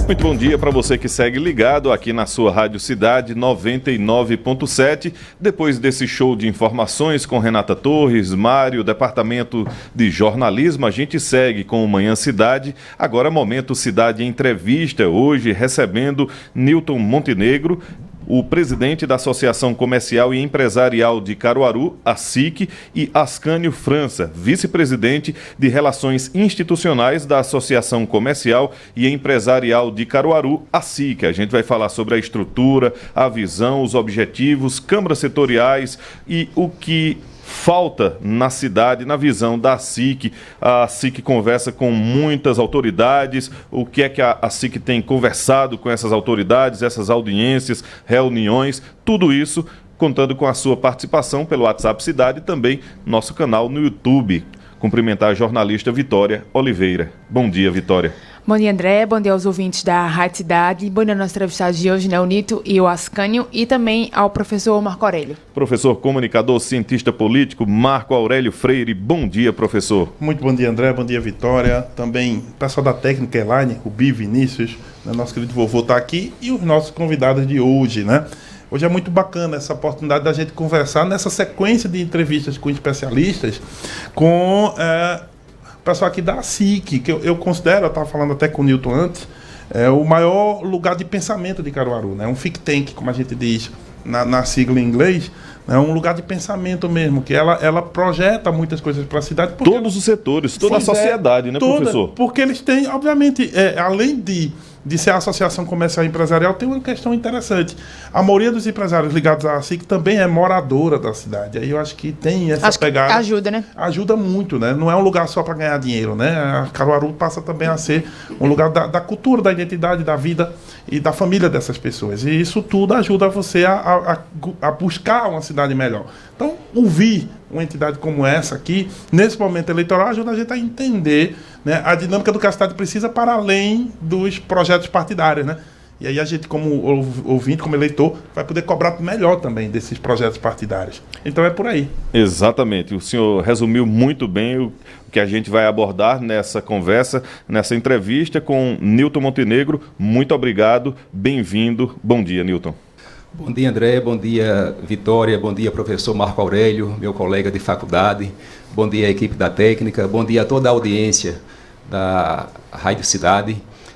Muito bom dia para você que segue ligado aqui na sua Rádio Cidade 99.7. Depois desse show de informações com Renata Torres, Mário, Departamento de Jornalismo, a gente segue com o Manhã Cidade. Agora Momento Cidade Entrevista, hoje recebendo Nilton Montenegro, o presidente da Associação Comercial e Empresarial de Caruaru, ACIC, e Ascânio França, vice-presidente de Relações Institucionais da Associação Comercial e Empresarial de Caruaru, ACIC. A gente vai falar sobre a estrutura, a visão, os objetivos, câmaras setoriais e o que falta na cidade, na visão da ACIC. A ACIC conversa com muitas autoridades. O que é que a ACIC tem conversado com essas autoridades, essas audiências, reuniões, tudo isso contando com a sua participação pelo WhatsApp Cidade e também nosso canal no YouTube. Cumprimentar a jornalista Vitória Oliveira. Bom dia, Vitória. Bom dia, André. Bom dia aos ouvintes da Rádio Cidade. Bom dia aos nossos entrevistados de hoje, né, o Nito e o Ascânio, e também ao professor Marco Aurélio. Professor, comunicador, cientista político, Marco Aurélio Freire. Bom dia, professor. Muito bom dia, André. Bom dia, Vitória. Também o pessoal da técnica Elaine, o Bi Vinícius, né, nosso querido vovô está aqui, e os nossos convidados de hoje, né? Hoje é muito bacana essa oportunidade da gente conversar nessa sequência de entrevistas com especialistas, com o pessoal aqui da ACIC, que eu considero, eu estava falando até com o Nilton antes, o maior lugar de pensamento de Caruaru, né? Um think tank, como a gente diz na sigla em inglês, é um lugar de pensamento mesmo, que ela projeta muitas coisas para a cidade. Todos os setores, toda a sociedade, né, professor? Porque eles têm, obviamente, além de ser a Associação Comercial e Empresarial, tem uma questão interessante. A maioria dos empresários ligados à ACIC também é moradora da cidade. Aí eu acho que tem essa pegada. Ajuda, né? Ajuda muito, né? Não é um lugar só para ganhar dinheiro, né? A Caruaru passa também a ser um lugar da cultura, da identidade, da vida e da família dessas pessoas. E isso tudo ajuda você a buscar uma cidade melhor. Então, ouvir uma entidade como essa aqui, nesse momento eleitoral, ajuda a gente a entender, né, a dinâmica do que a cidade precisa para além dos projetos partidários, né? E aí a gente, como ouvinte, como eleitor, vai poder cobrar melhor também desses projetos partidários. Então é por aí. Exatamente. O senhor resumiu muito bem o que a gente vai abordar nessa conversa, nessa entrevista com Nilton Montenegro. Muito obrigado, bem-vindo. Bom dia, Nilton. Bom dia, André. Bom dia, Vitória. Bom dia, professor Marco Aurélio, meu colega de faculdade. Bom dia, equipe da técnica. Bom dia a toda a audiência da Rádio Cidade.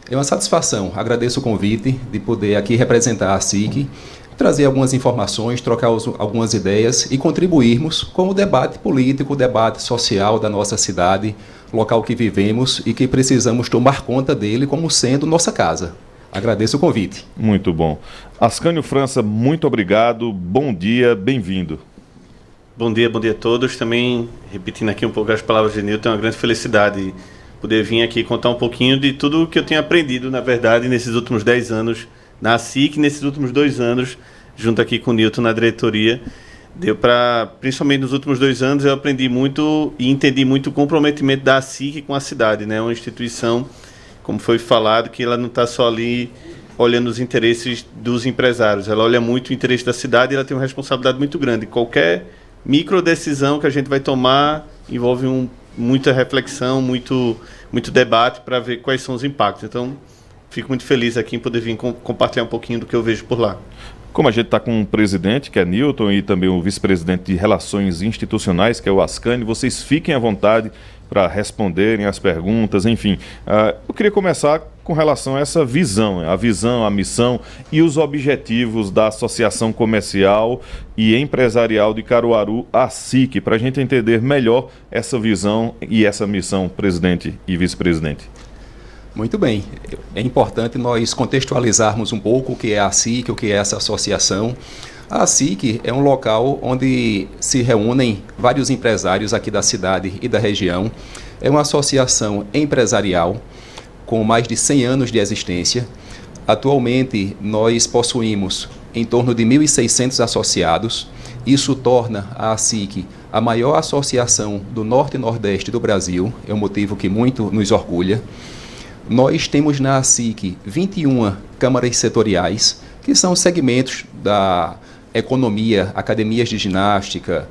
É uma satisfação. Agradeço o convite de poder aqui representar a ACIC, trazer algumas informações, trocar algumas ideias e contribuirmos com o debate político, o debate social da nossa cidade, local que vivemos e que precisamos tomar conta dele como sendo nossa casa. Agradeço o convite. Muito bom. Ascânio França, muito obrigado. Bom dia, bem-vindo. Bom dia a todos. Também, repetindo aqui um pouco as palavras de Nilton, é uma grande felicidade poder vir aqui contar um pouquinho de tudo que eu tenho aprendido, na verdade, nesses últimos 10 anos na ACIC, nesses últimos 2 anos, junto aqui com o Nilton na diretoria. Deu para, principalmente nos últimos 2 anos, eu aprendi muito e entendi muito o comprometimento da ACIC com a cidade, né? Uma instituição, como foi falado, que ela não está só ali olhando os interesses dos empresários, ela olha muito o interesse da cidade e ela tem uma responsabilidade muito grande. Qualquer micro decisão que a gente vai tomar envolve muita reflexão, muito debate para ver quais são os impactos. Então, fico muito feliz aqui em poder vir compartilhar um pouquinho do que eu vejo por lá. Como a gente está com um presidente, que é Nilton, e também o vice-presidente de Relações Institucionais, que é o Ascânio, vocês fiquem à vontade para responderem as perguntas, enfim. Eu queria começar com relação a essa visão, a missão e os objetivos da Associação Comercial e Empresarial de Caruaru, ACIC, para a gente entender melhor essa visão e essa missão, presidente e vice-presidente. Muito bem. É importante nós contextualizarmos um pouco o que é a ACIC, o que é essa associação. A ACIC é um local onde se reúnem vários empresários aqui da cidade e da região. É uma associação empresarial com mais de 100 anos de existência. Atualmente, nós possuímos em torno de 1.600 associados. Isso torna a ACIC a maior associação do Norte e Nordeste do Brasil. É um motivo que muito nos orgulha. Nós temos na ACIC 21 câmaras setoriais, que são segmentos da economia, academias de ginástica,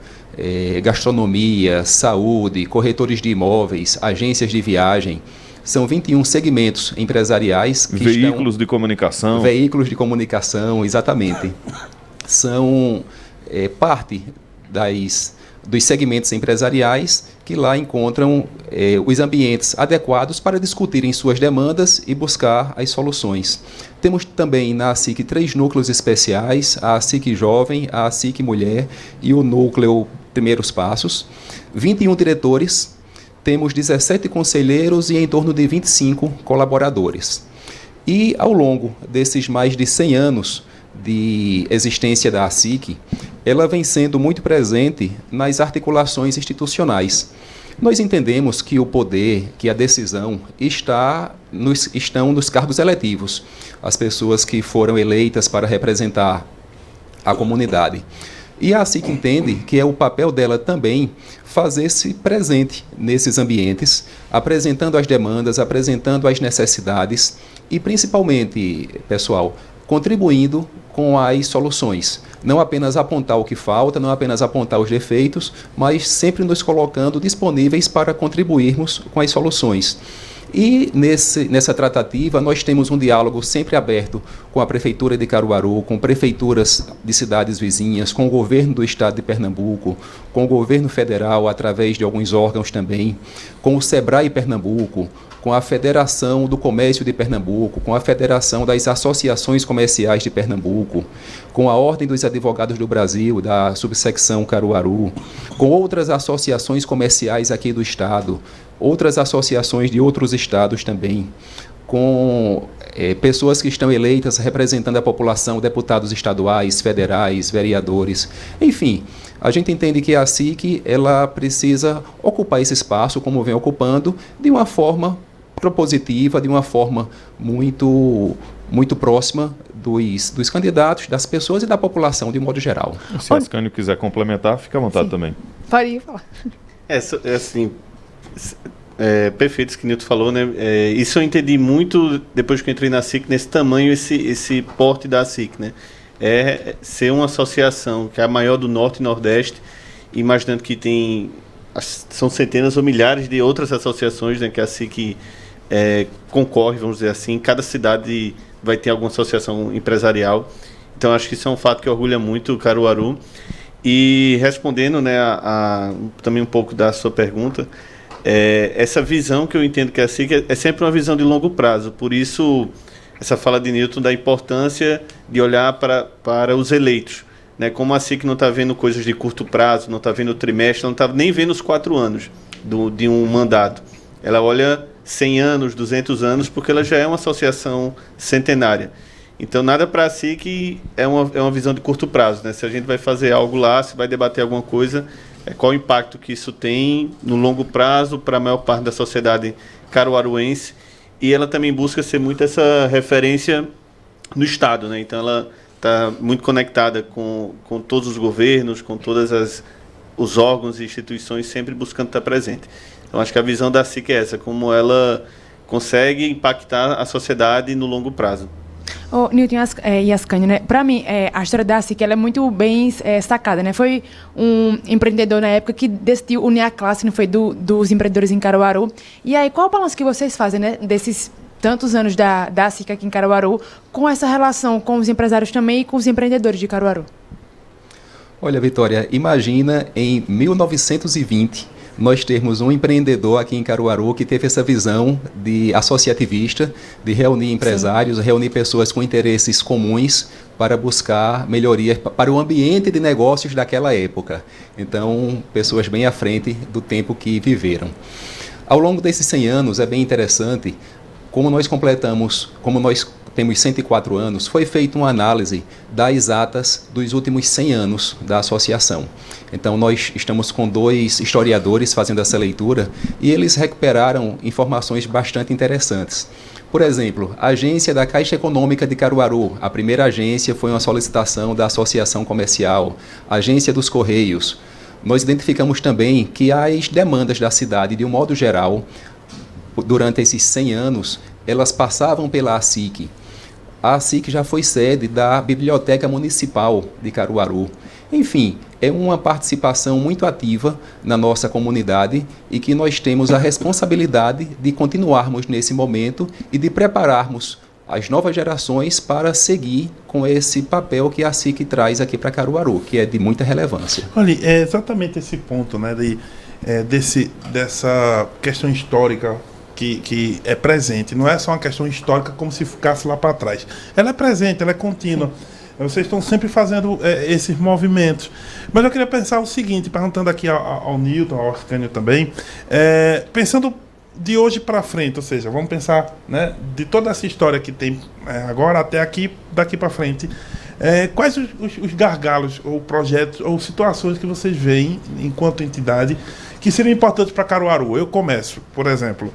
gastronomia, saúde, corretores de imóveis, agências de viagem, São 21 segmentos empresariais. Veículos de comunicação. Veículos de comunicação, exatamente. São parte dos segmentos empresariais que lá encontram os ambientes adequados para discutirem suas demandas e buscar as soluções. Temos também na ASIC 3 núcleos especiais, a ASIC Jovem, a ASIC Mulher e o núcleo Primeiros Passos. 21 diretores, temos 17 conselheiros e em torno de 25 colaboradores. E ao longo desses mais de 100 anos de existência da ASIC, ela vem sendo muito presente nas articulações institucionais. Nós entendemos que o poder, que a decisão estão nos cargos eletivos, as pessoas que foram eleitas para representar a comunidade. E a ASIC entende que é o papel dela também fazer-se presente nesses ambientes, apresentando as demandas, apresentando as necessidades e, principalmente, pessoal, contribuindo com as soluções. Não apenas apontar o que falta, não apenas apontar os defeitos, mas sempre nos colocando disponíveis para contribuirmos com as soluções. E nessa tratativa nós temos um diálogo sempre aberto com a Prefeitura de Caruaru, com prefeituras de cidades vizinhas, com o governo do estado de Pernambuco, com o governo federal através de alguns órgãos também, com o SEBRAE Pernambuco, com a Federação do Comércio de Pernambuco, com a Federação das Associações Comerciais de Pernambuco, com a Ordem dos Advogados do Brasil, da subsecção Caruaru, com outras associações comerciais aqui do estado, outras associações de outros estados também, com pessoas que estão eleitas representando a população, deputados estaduais, federais, vereadores, enfim. A gente entende que a ASIC ela precisa ocupar esse espaço, como vem ocupando, de uma forma propositiva, de uma forma muito próxima dos candidatos, das pessoas e da população de modo geral. Se a Ascânio quiser complementar, fica à vontade. Sim. Também. Pode falar. Perfeito isso que o Nilton falou, né? Isso eu entendi muito depois que eu entrei na ASIC, nesse tamanho, esse porte da ASIC, né? Ser uma associação que é a maior do Norte e Nordeste, imaginando que são centenas ou milhares de outras associações, né, que a ASIC concorre, vamos dizer assim. Cada cidade vai ter alguma associação empresarial. Então, acho que isso é um fato que orgulha muito o Caruaru. E respondendo, né, também um pouco da sua pergunta, essa visão que eu entendo que a ASIC é sempre uma visão de longo prazo. Por isso, essa fala de Nilton da importância de olhar para os eleitos, né? Como a ASIC não está vendo coisas de curto prazo, não está vendo o trimestre, não está nem vendo os 4 anos de um mandato. Ela olha 100 anos, 200 anos, porque ela já é uma associação centenária. Então, nada para a ASIC é uma visão de curto prazo, né? Se a gente vai fazer algo lá, se vai debater alguma coisa, qual o impacto que isso tem no longo prazo para a maior parte da sociedade caruaruense. E ela também busca ser muito essa referência no Estado, né? Então, ela está muito conectada com todos os governos, com todos os órgãos e instituições, sempre buscando estar presente. Então, acho que a visão da ASIC é essa, como ela consegue impactar a sociedade no longo prazo. Nilton e Ascânio, né? Para mim, a história da ASIC ela é muito bem sacada, né? Foi um empreendedor na época que decidiu unir a classe, não foi, dos empreendedores em Caruaru. E aí, qual o balanço que vocês fazem, né, desses tantos anos da ASIC aqui em Caruaru, com essa relação com os empresários também e com os empreendedores de Caruaru? Olha, Vitória, imagina em 1920... nós termos um empreendedor aqui em Caruaru que teve essa visão de associativista, de reunir empresários, Sim. reunir pessoas com interesses comuns para buscar melhorias para o ambiente de negócios daquela época. Então, pessoas bem à frente do tempo que viveram. Ao longo desses 100 anos, é bem interessante, como nós temos 104 anos, foi feita uma análise das atas dos últimos 100 anos da associação. Então, nós estamos com 2 historiadores fazendo essa leitura e eles recuperaram informações bastante interessantes. Por exemplo, a agência da Caixa Econômica de Caruaru, a primeira agência foi uma solicitação da Associação Comercial, a agência dos Correios. Nós identificamos também que as demandas da cidade, de um modo geral, durante esses 100 anos, elas passavam pela ASIC. A ASIC já foi sede da Biblioteca Municipal de Caruaru. Enfim, é uma participação muito ativa na nossa comunidade e que nós temos a responsabilidade de continuarmos nesse momento e de prepararmos as novas gerações para seguir com esse papel que a SIC traz aqui para Caruaru, que é de muita relevância. Olha, é exatamente esse ponto, né, dessa questão histórica que é presente. Não é só uma questão histórica como se ficasse lá para trás. Ela é presente, ela é contínua. Vocês estão sempre fazendo esses movimentos. Mas eu queria pensar o seguinte, perguntando aqui ao Newton, ao Ascânio também, pensando de hoje para frente, ou seja, vamos pensar, né, de toda essa história que tem agora até aqui, daqui para frente, quais os gargalos ou projetos ou situações que vocês veem enquanto entidade que seriam importantes para Caruaru? Eu começo, por exemplo,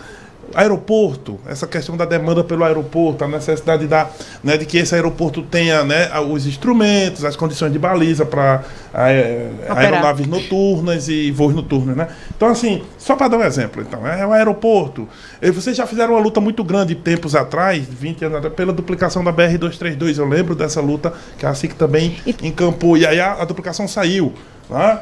aeroporto, essa questão da demanda pelo aeroporto, a necessidade de que esse aeroporto tenha, né, os instrumentos, as condições de baliza para aeronaves noturnas e voos noturnos, né? Então, assim, só para dar um exemplo, então, o aeroporto, vocês já fizeram uma luta muito grande tempos atrás, 20 anos atrás, pela duplicação da BR-232, eu lembro dessa luta que a SIC também encampou, e aí a duplicação saiu, né?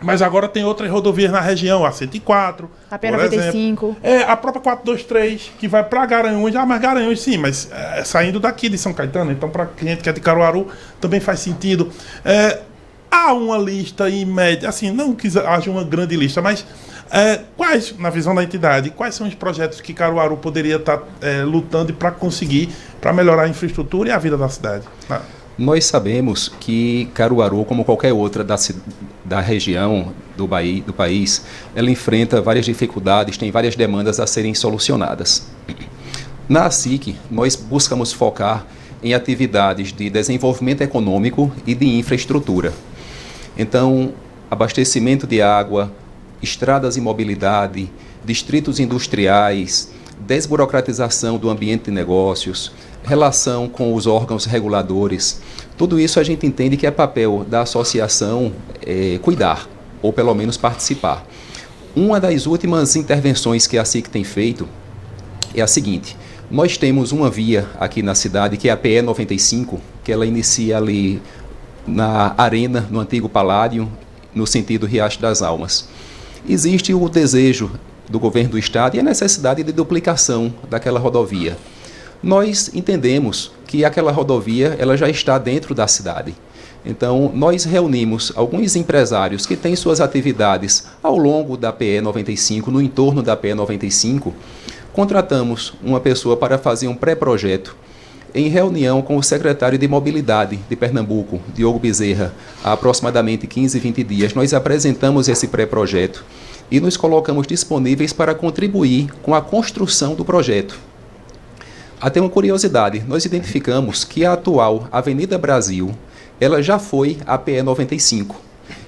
Mas agora tem outras rodovias na região, a 104, a P95. A própria 423, que vai para Garanhuns. Mas Garanhuns sim, mas saindo daqui de São Caetano. Então, para quem é de Caruaru, também faz sentido. Há uma lista em média, assim, não que haja uma grande lista, mas quais, na visão da entidade, quais são os projetos que Caruaru poderia estar lutando para conseguir, para melhorar a infraestrutura e a vida da cidade? Nós sabemos que Caruaru, como qualquer outra da região do país, ela enfrenta várias dificuldades, tem várias demandas a serem solucionadas. Na SIC, nós buscamos focar em atividades de desenvolvimento econômico e de infraestrutura. Então, abastecimento de água, estradas e mobilidade, distritos industriais, desburocratização do ambiente de negócios, relação com os órgãos reguladores, tudo isso a gente entende que é papel da associação cuidar, ou pelo menos participar. Uma das últimas intervenções que a SIC tem feito é a seguinte: nós temos uma via aqui na cidade que é a PE 95, que ela inicia ali na Arena, no antigo Paládio, no sentido Riacho das Almas. Existe o desejo do governo do estado e a necessidade de duplicação daquela rodovia. Nós entendemos que aquela rodovia ela já está dentro da cidade. Então, nós reunimos alguns empresários que têm suas atividades ao longo da PE 95, no entorno da PE 95, contratamos uma pessoa para fazer um pré-projeto em reunião com o secretário de Mobilidade de Pernambuco, Diogo Bezerra, há aproximadamente 15, 20 dias. Nós apresentamos esse pré-projeto e nos colocamos disponíveis para contribuir com a construção do projeto. Até uma curiosidade, nós identificamos que a atual Avenida Brasil, ela já foi a PE 95,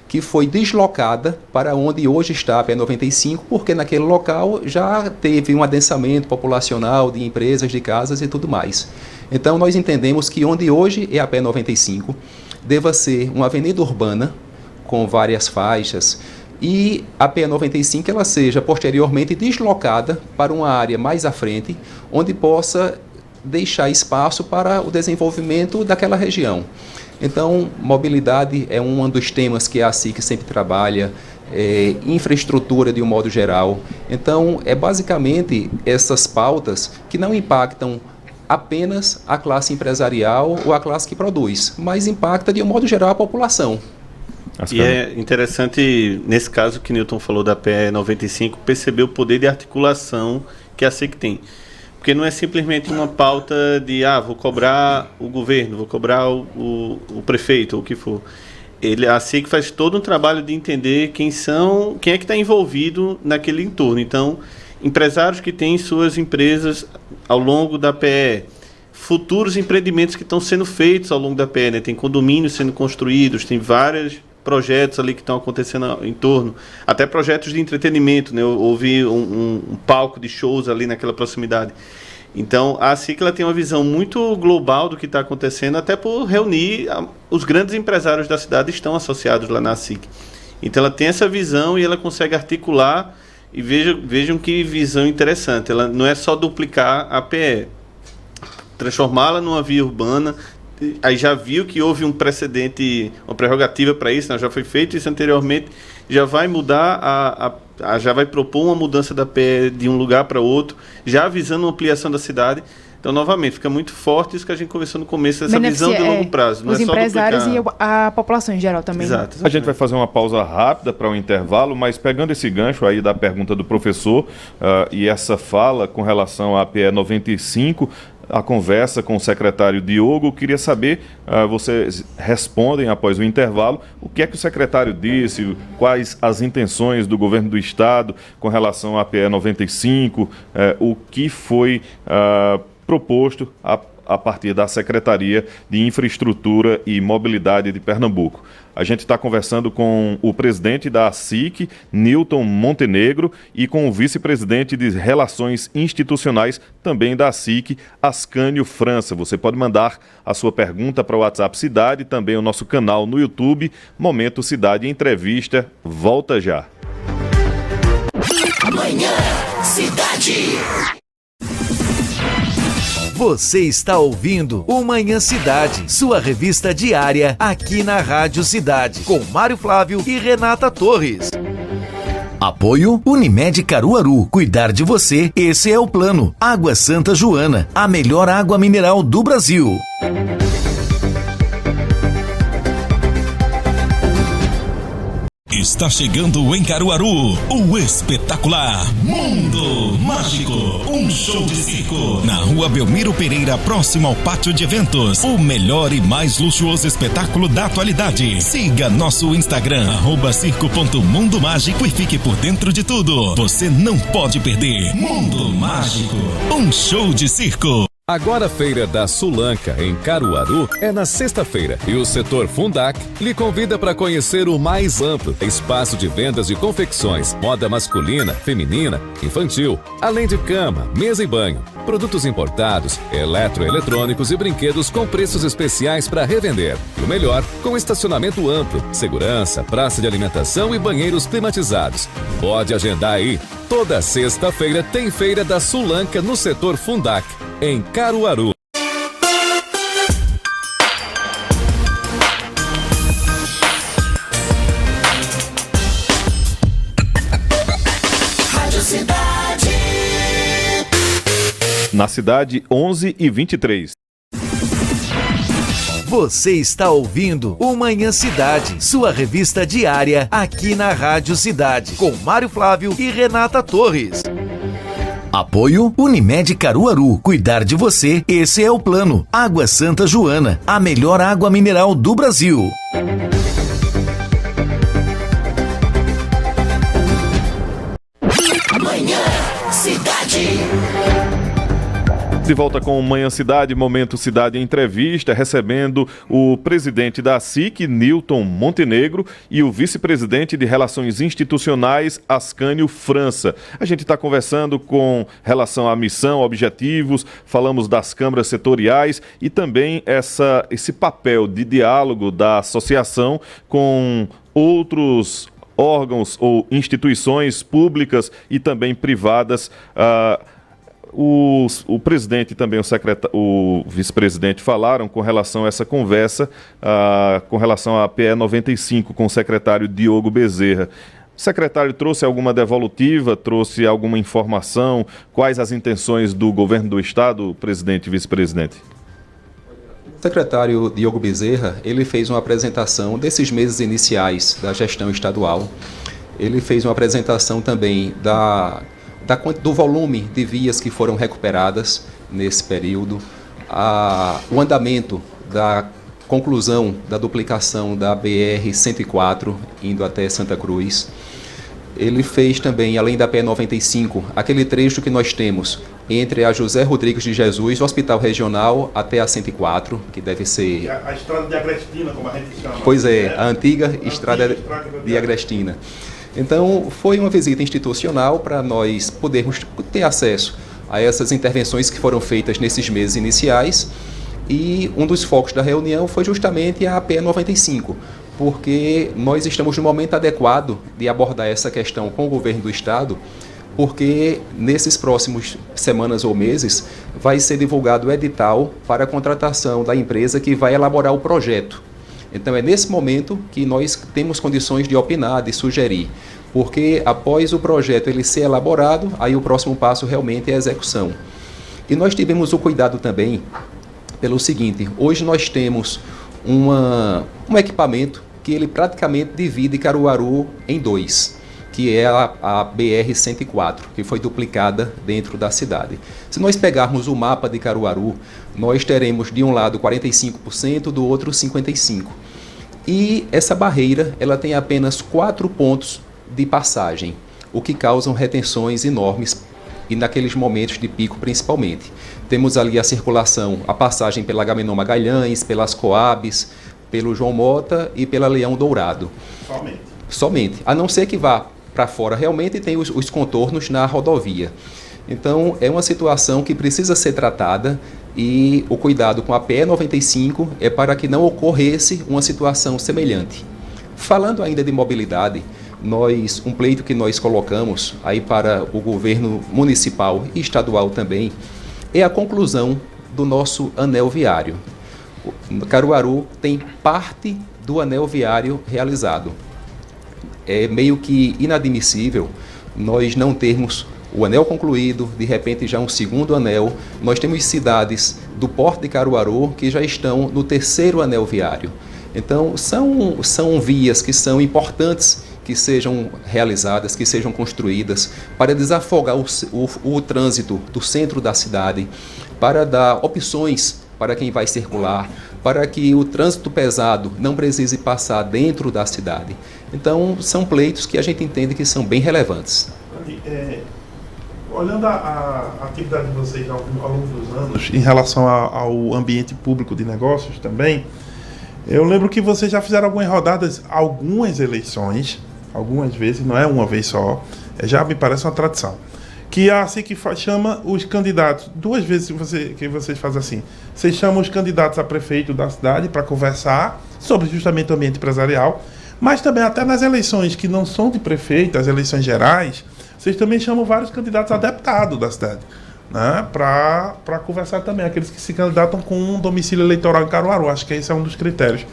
que foi deslocada para onde hoje está a PE 95, porque naquele local já teve um adensamento populacional de empresas, de casas e tudo mais. Então nós entendemos que onde hoje é a PE 95, deva ser uma avenida urbana, com várias faixas, e a PE 95 ela seja posteriormente deslocada para uma área mais à frente, onde possa deixar espaço para o desenvolvimento daquela região. Então, mobilidade é um dos temas que a SIC sempre trabalha, infraestrutura de um modo geral. Então, é basicamente essas pautas que não impactam apenas a classe empresarial ou a classe que produz, mas impacta de um modo geral a população. E é interessante, nesse caso que Newton falou da PE 95, perceber o poder de articulação que a SIC tem. Porque não é simplesmente uma pauta de, vou cobrar o governo, vou cobrar o prefeito, ou o que for. A SIC faz todo um trabalho de entender quem é que está envolvido naquele entorno. Então, empresários que têm suas empresas ao longo da PE, futuros empreendimentos que estão sendo feitos ao longo da PE, né? Tem condomínios sendo construídos, tem vários projetos ali que estão acontecendo em torno, até projetos de entretenimento, né? Houve um palco de shows ali naquela proximidade. Então, a SIC ela tem uma visão muito global do que está acontecendo, até por reunir os grandes empresários da cidade estão associados lá na SIC. Então, ela tem essa visão e ela consegue articular, e vejam que visão interessante. Ela não é só duplicar a PE, transformá-la numa via urbana, aí já viu que houve um precedente, uma prerrogativa para isso, né? Já foi feito isso anteriormente, já vai mudar, já vai propor uma mudança da PE de um lugar para outro, já avisando uma ampliação da cidade. Então, novamente, fica muito forte isso que a gente conversou no começo, essa visão de longo prazo. Não os é só empresários duplicar. E a população em geral também. Exato. A gente vai fazer uma pausa rápida para um intervalo, mas pegando esse gancho aí da pergunta do professor e essa fala com relação à PE 95, a conversa com o secretário Diogo, queria saber, vocês respondem após o intervalo, o que é que o secretário disse, quais as intenções do governo do estado com relação à PE 95, o que foi proposto a partir da Secretaria de Infraestrutura e Mobilidade de Pernambuco. A gente está conversando com o presidente da ASIC, Nilton Montenegro, e com o vice-presidente de Relações Institucionais, também da ASIC, Ascânio França. Você pode mandar a sua pergunta para o WhatsApp Cidade, também o nosso canal no YouTube, Momento Cidade Entrevista. Volta já. Amanhã, Cidade. Você está ouvindo o Manhã Cidade, sua revista diária aqui na Rádio Cidade, com Mário Flávio e Renata Torres. Apoio Unimed Caruaru. Cuidar de você, esse é o plano. Água Santa Joana, a melhor água mineral do Brasil. Está chegando em Caruaru, o espetacular Mundo Mágico, um show de circo, na Rua Belmiro Pereira, próximo ao pátio de eventos, o melhor e mais luxuoso espetáculo da atualidade. Siga nosso Instagram, @circo.mundomágico e fique por dentro de tudo. Você não pode perder. Mundo Mágico, um show de circo. Agora a Feira da Sulanca, em Caruaru, é na sexta-feira e o setor Fundac lhe convida para conhecer o mais amplo espaço de vendas de confecções, moda masculina, feminina, infantil, além de cama, mesa e banho, produtos importados, eletroeletrônicos e brinquedos com preços especiais para revender. E o melhor, com estacionamento amplo, segurança, praça de alimentação e banheiros climatizados. Pode agendar aí. Toda sexta-feira tem Feira da Sulanca no setor Fundac, em Caruaru. Rádio Cidade. Na cidade, 11h23. Você está ouvindo o Manhã Cidade, sua revista diária aqui na Rádio Cidade, com Mário Flávio e Renata Torres. Apoio Unimed Caruaru. Cuidar de você, esse é o plano. Água Santa Joana, a melhor água mineral do Brasil. Amanhã, Cidade. De volta com Manhã Cidade, Momento Cidade Entrevista, recebendo o presidente da ASIC, Nilton Montenegro, e o vice-presidente de Relações Institucionais, Ascânio França. A gente está conversando com relação à missão, objetivos, falamos das câmaras setoriais e também esse papel de diálogo da associação com outros órgãos ou instituições públicas e também privadas. O presidente e também o vice-presidente falaram com relação a essa conversa, com relação à PE 95 com o secretário Diogo Bezerra. O secretário trouxe alguma devolutiva, trouxe alguma informação? Quais as intenções do governo do estado, presidente e vice-presidente? O secretário Diogo Bezerra, ele fez uma apresentação desses meses iniciais da gestão estadual. Ele fez uma apresentação também do volume de vias que foram recuperadas nesse período, o andamento da conclusão da duplicação da BR-104 indo até Santa Cruz. Ele fez também, além da PE-95, aquele trecho que nós temos entre a José Rodrigues de Jesus, o Hospital Regional, até a 104, que deve ser... A estrada de Agrestina, como a gente chama. Pois é, a antiga estrada de Agrestina. Então, foi uma visita institucional para nós podermos ter acesso a essas intervenções que foram feitas nesses meses iniciais, e um dos focos da reunião foi justamente a PE 95, porque nós estamos no momento adequado de abordar essa questão com o governo do estado, porque nesses próximos semanas ou meses vai ser divulgado o edital para a contratação da empresa que vai elaborar o projeto. Então é nesse momento que nós temos condições de opinar, de sugerir, porque após o projeto ele ser elaborado, aí o próximo passo realmente é a execução. E nós tivemos o cuidado também pelo seguinte: hoje nós temos um equipamento que ele praticamente divide Caruaru em dois, que é a BR-104, que foi duplicada dentro da cidade. Se nós pegarmos o mapa de Caruaru, nós teremos de um lado 45%, do outro 55%. E essa barreira ela tem apenas 4 pontos de passagem, o que causam retenções enormes, e naqueles momentos de pico principalmente. Temos ali a circulação, a passagem pela Agamenon Magalhães, pelas Coabs, pelo João Mota e pela Leão Dourado. Somente. A não ser que vá para fora realmente, tem os contornos na rodovia. Então é uma situação que precisa ser tratada, e o cuidado com a PE 95 é para que não ocorresse uma situação semelhante. Falando ainda de mobilidade, um pleito que nós colocamos aí para o governo municipal e estadual também é a conclusão do nosso anel viário. Caruaru tem parte do anel viário realizado. É meio que inadmissível nós não termos o anel concluído, de repente já um segundo anel. Nós temos cidades do porto de Caruaru que já estão no 3º anel viário. Então são vias que são importantes que sejam realizadas, que sejam construídas para desafogar o trânsito do centro da cidade, para dar opções para quem vai circular, para que o trânsito pesado não precise passar dentro da cidade. Então, são pleitos que a gente entende que são bem relevantes. Olhando a atividade de vocês ao longo dos anos, em relação ao ambiente público de negócios também, eu lembro que vocês já fizeram algumas rodadas, algumas eleições, algumas vezes, não é uma vez só, já me parece uma tradição, que a SIC chama os candidatos, 2 vezes que vocês fazem assim, vocês chamam os candidatos a prefeito da cidade para conversar sobre justamente o ambiente empresarial, mas também até nas eleições que não são de prefeito, as eleições gerais, vocês também chamam vários candidatos a deputado da cidade, né, para conversar também, aqueles que se candidatam com um domicílio eleitoral em Caruaru. Acho que esse é um dos critérios.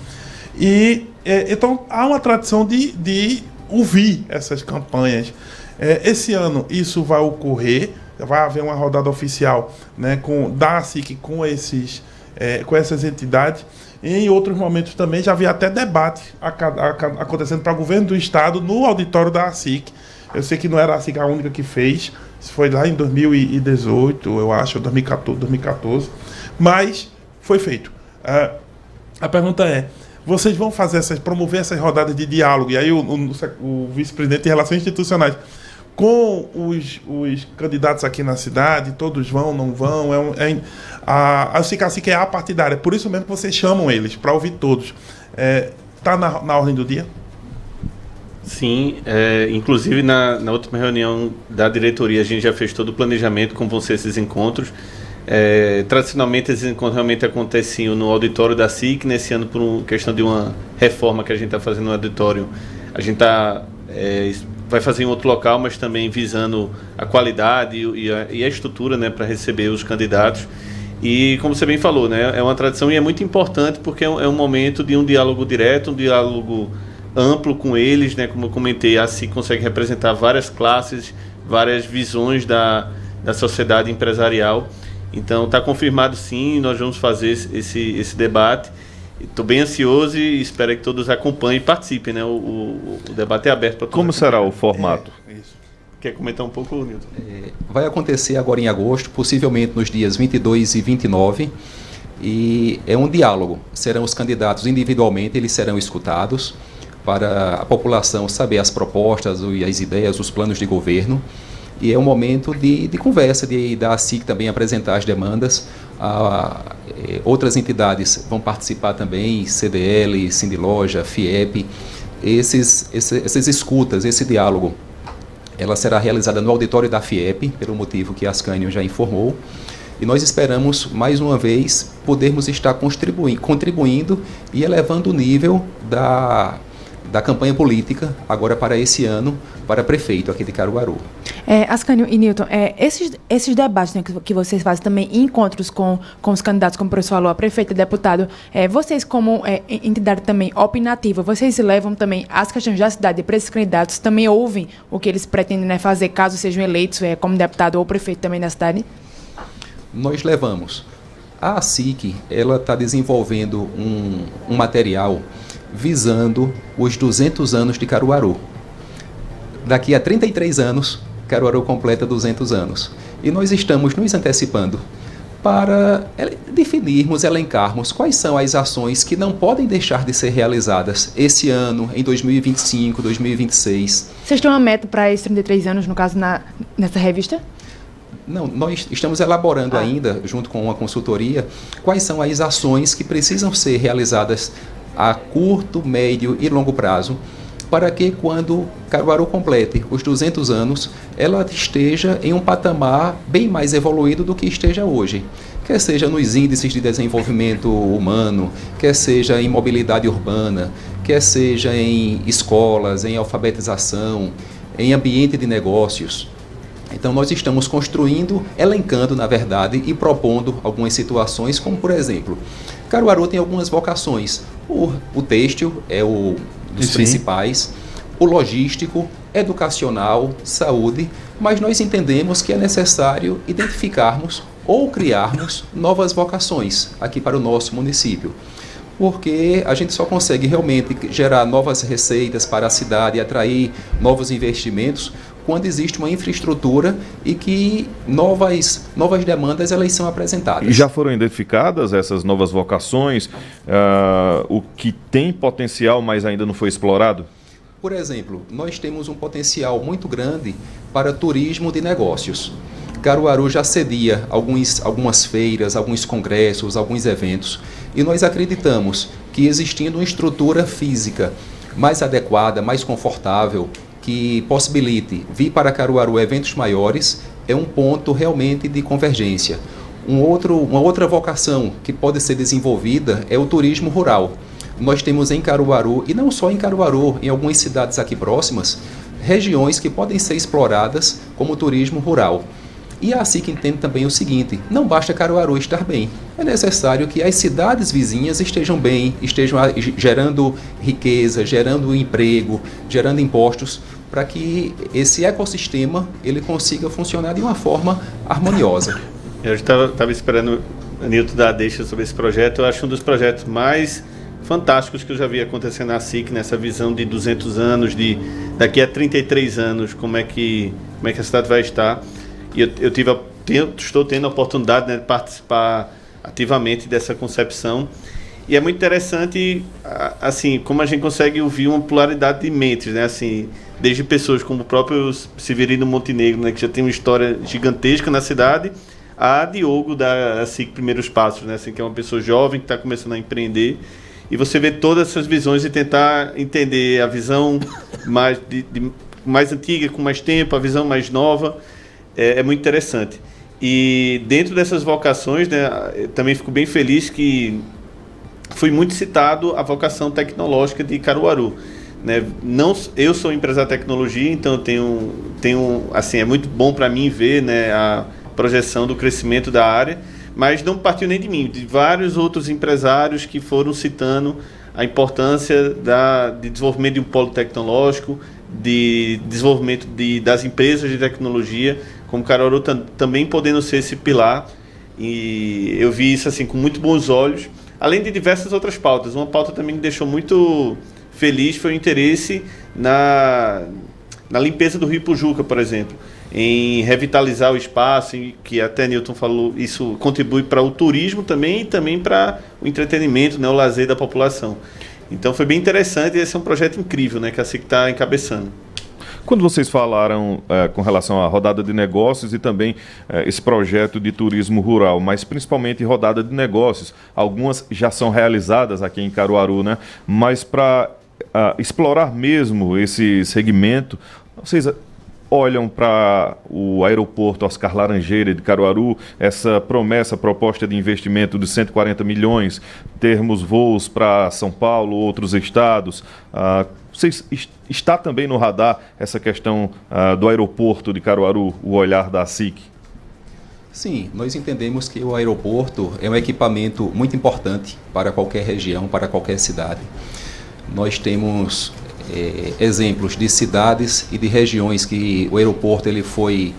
E então há uma tradição de ouvir essas campanhas. Esse ano isso vai ocorrer, vai haver uma rodada oficial, né, da SIC com essas entidades. E em outros momentos também já havia até debate acontecendo para o governo do estado no auditório da SIC. Eu sei que não era a SIC a única que fez, isso foi lá em 2018, eu acho, 2014, mas foi feito. A pergunta é: vocês vão promover essas rodadas de diálogo, e aí o vice-presidente de Relações Institucionais, com os candidatos aqui na cidade, todos vão, não vão? A SIC é apartidária, por isso mesmo que vocês chamam eles, para ouvir todos. Está na ordem do dia? Sim, inclusive na última reunião da diretoria a gente já fez todo o planejamento, como vão ser esses encontros. Tradicionalmente esses encontros realmente aconteciam no auditório da SIC. Nesse ano, por questão de uma reforma que a gente está fazendo no auditório, a gente vai fazer em outro local, mas também visando a qualidade e a estrutura, né, para receber os candidatos. E como você bem falou, né, é uma tradição e é muito importante porque é um momento de um diálogo direto, um diálogo amplo com eles, né? Como eu comentei, a SIC consegue representar várias classes, várias visões da sociedade empresarial. Então está confirmado, sim, nós vamos fazer esse debate. Estou bem ansioso e espero que todos acompanhem e participem, né? O debate é aberto para todos. Como será o formato? Isso. Quer comentar um pouco, Nilton? Vai acontecer agora em agosto, possivelmente nos dias 22 e 29, e é um diálogo. Serão os candidatos individualmente, eles serão escutados, para a população saber as propostas, as ideias, os planos de governo. E é um momento de conversa, da SIC também apresentar as demandas. Outras entidades vão participar também, CDL, Sindiloja, FIEP. Essas escutas, esse diálogo, ela será realizada no auditório da FIEP, pelo motivo que Ascânio já informou. E nós esperamos, mais uma vez, podermos estar contribuindo e elevando o nível da campanha política, agora para esse ano, para prefeito aqui de Caruaru. Ascânio e Newton, esses debates, né, que vocês fazem também, encontros com os candidatos, como o professor falou, a prefeita, deputado, vocês como entidade também opinativa, vocês levam também as questões da cidade para esses candidatos, também ouvem o que eles pretendem, né, fazer caso sejam eleitos como deputado ou prefeito também da cidade? Nós levamos. A ASIC, ela está desenvolvendo um material visando os 200 anos de Caruaru. Daqui a 33 anos, Caruaru completa 200 anos. E nós estamos nos antecipando para definirmos, elencarmos quais são as ações que não podem deixar de ser realizadas esse ano, em 2025, 2026. Vocês têm uma meta para esses 33 anos, no caso, nessa revista? Não, nós estamos elaborando ainda, junto com uma consultoria, quais são as ações que precisam ser realizadas a curto, médio e longo prazo, para que quando Caruaru complete os 200 anos, ela esteja em um patamar bem mais evoluído do que esteja hoje. Quer seja nos índices de desenvolvimento humano, quer seja em mobilidade urbana, quer seja em escolas, em alfabetização, em ambiente de negócios. Então nós estamos construindo, elencando na verdade e propondo algumas situações, como por exemplo, Caruaru tem algumas vocações. O têxtil é um dos principais, o logístico, educacional, saúde, mas nós entendemos que é necessário identificarmos ou criarmos novas vocações aqui para o nosso município. Porque a gente só consegue realmente gerar novas receitas para a cidade e atrair novos investimentos quando existe uma infraestrutura e que novas demandas elas são apresentadas. E já foram identificadas essas novas vocações, o que tem potencial, mas ainda não foi explorado? Por exemplo, nós temos um potencial muito grande para turismo de negócios. Caruaru já cedia algumas feiras, alguns congressos, alguns eventos, e nós acreditamos que existindo uma estrutura física mais adequada, mais confortável, que possibilite vir para Caruaru eventos maiores, é um ponto realmente de convergência. Uma outra vocação que pode ser desenvolvida é o turismo rural. Nós temos em Caruaru, e não só em Caruaru, em algumas cidades aqui próximas, regiões que podem ser exploradas como turismo rural. E a ASIC entende também o seguinte, não basta Caruaru estar bem, é necessário que as cidades vizinhas estejam bem, estejam gerando riqueza, gerando emprego, gerando impostos, para que esse ecossistema ele consiga funcionar de uma forma harmoniosa. Eu estava esperando a Nilton dar a deixa sobre esse projeto. Eu acho um dos projetos mais fantásticos que eu já vi acontecer na ASIC, nessa visão de 200 anos, de daqui a 33 anos, como é que a cidade vai estar. E estou tendo a oportunidade, né, de participar ativamente dessa concepção. E é muito interessante, assim, como a gente consegue ouvir uma pluralidade de mentes, né, assim, desde pessoas como o próprio Severino Montenegro, né, que já tem uma história gigantesca na cidade, a Diogo da ASIC Primeiros Passos, né, assim, que é uma pessoa jovem que está começando a empreender. E você vê todas essas visões e tentar entender a visão mais antiga, com mais tempo, a visão mais nova. É muito interessante. E dentro dessas vocações, né, eu também fico bem feliz que foi muito citado a vocação tecnológica de Caruaru. Né? Eu sou empresário de tecnologia, então eu tenho assim, é muito bom para mim ver, né, a projeção do crescimento da área, mas não partiu nem de mim, de vários outros empresários que foram citando a importância de desenvolvimento de um polo tecnológico, de desenvolvimento das empresas de tecnologia, como Caruaru também podendo ser esse pilar. E eu vi isso assim com muito bons olhos, além de diversas outras pautas. Uma pauta também que me deixou muito feliz foi o interesse na limpeza do Rio Pujuca, por exemplo, em revitalizar o espaço, que até Newton falou, isso contribui para o turismo também e também para o entretenimento, né, o lazer da população. Então foi bem interessante e esse é um projeto incrível, né, que a SIC está encabeçando. Quando vocês falaram com relação à rodada de negócios e também esse projeto de turismo rural, mas principalmente rodada de negócios, algumas já são realizadas aqui em Caruaru, né? Mas para explorar mesmo esse segmento, vocês olham para o aeroporto Oscar Laranjeira de Caruaru, essa proposta de investimento de 140 milhões, termos voos para São Paulo, outros estados. Está também no radar essa questão do aeroporto de Caruaru, o olhar da ASIC? Sim, nós entendemos que o aeroporto é um equipamento muito importante para qualquer região, para qualquer cidade. Nós temos exemplos de cidades e de regiões que o aeroporto ele foi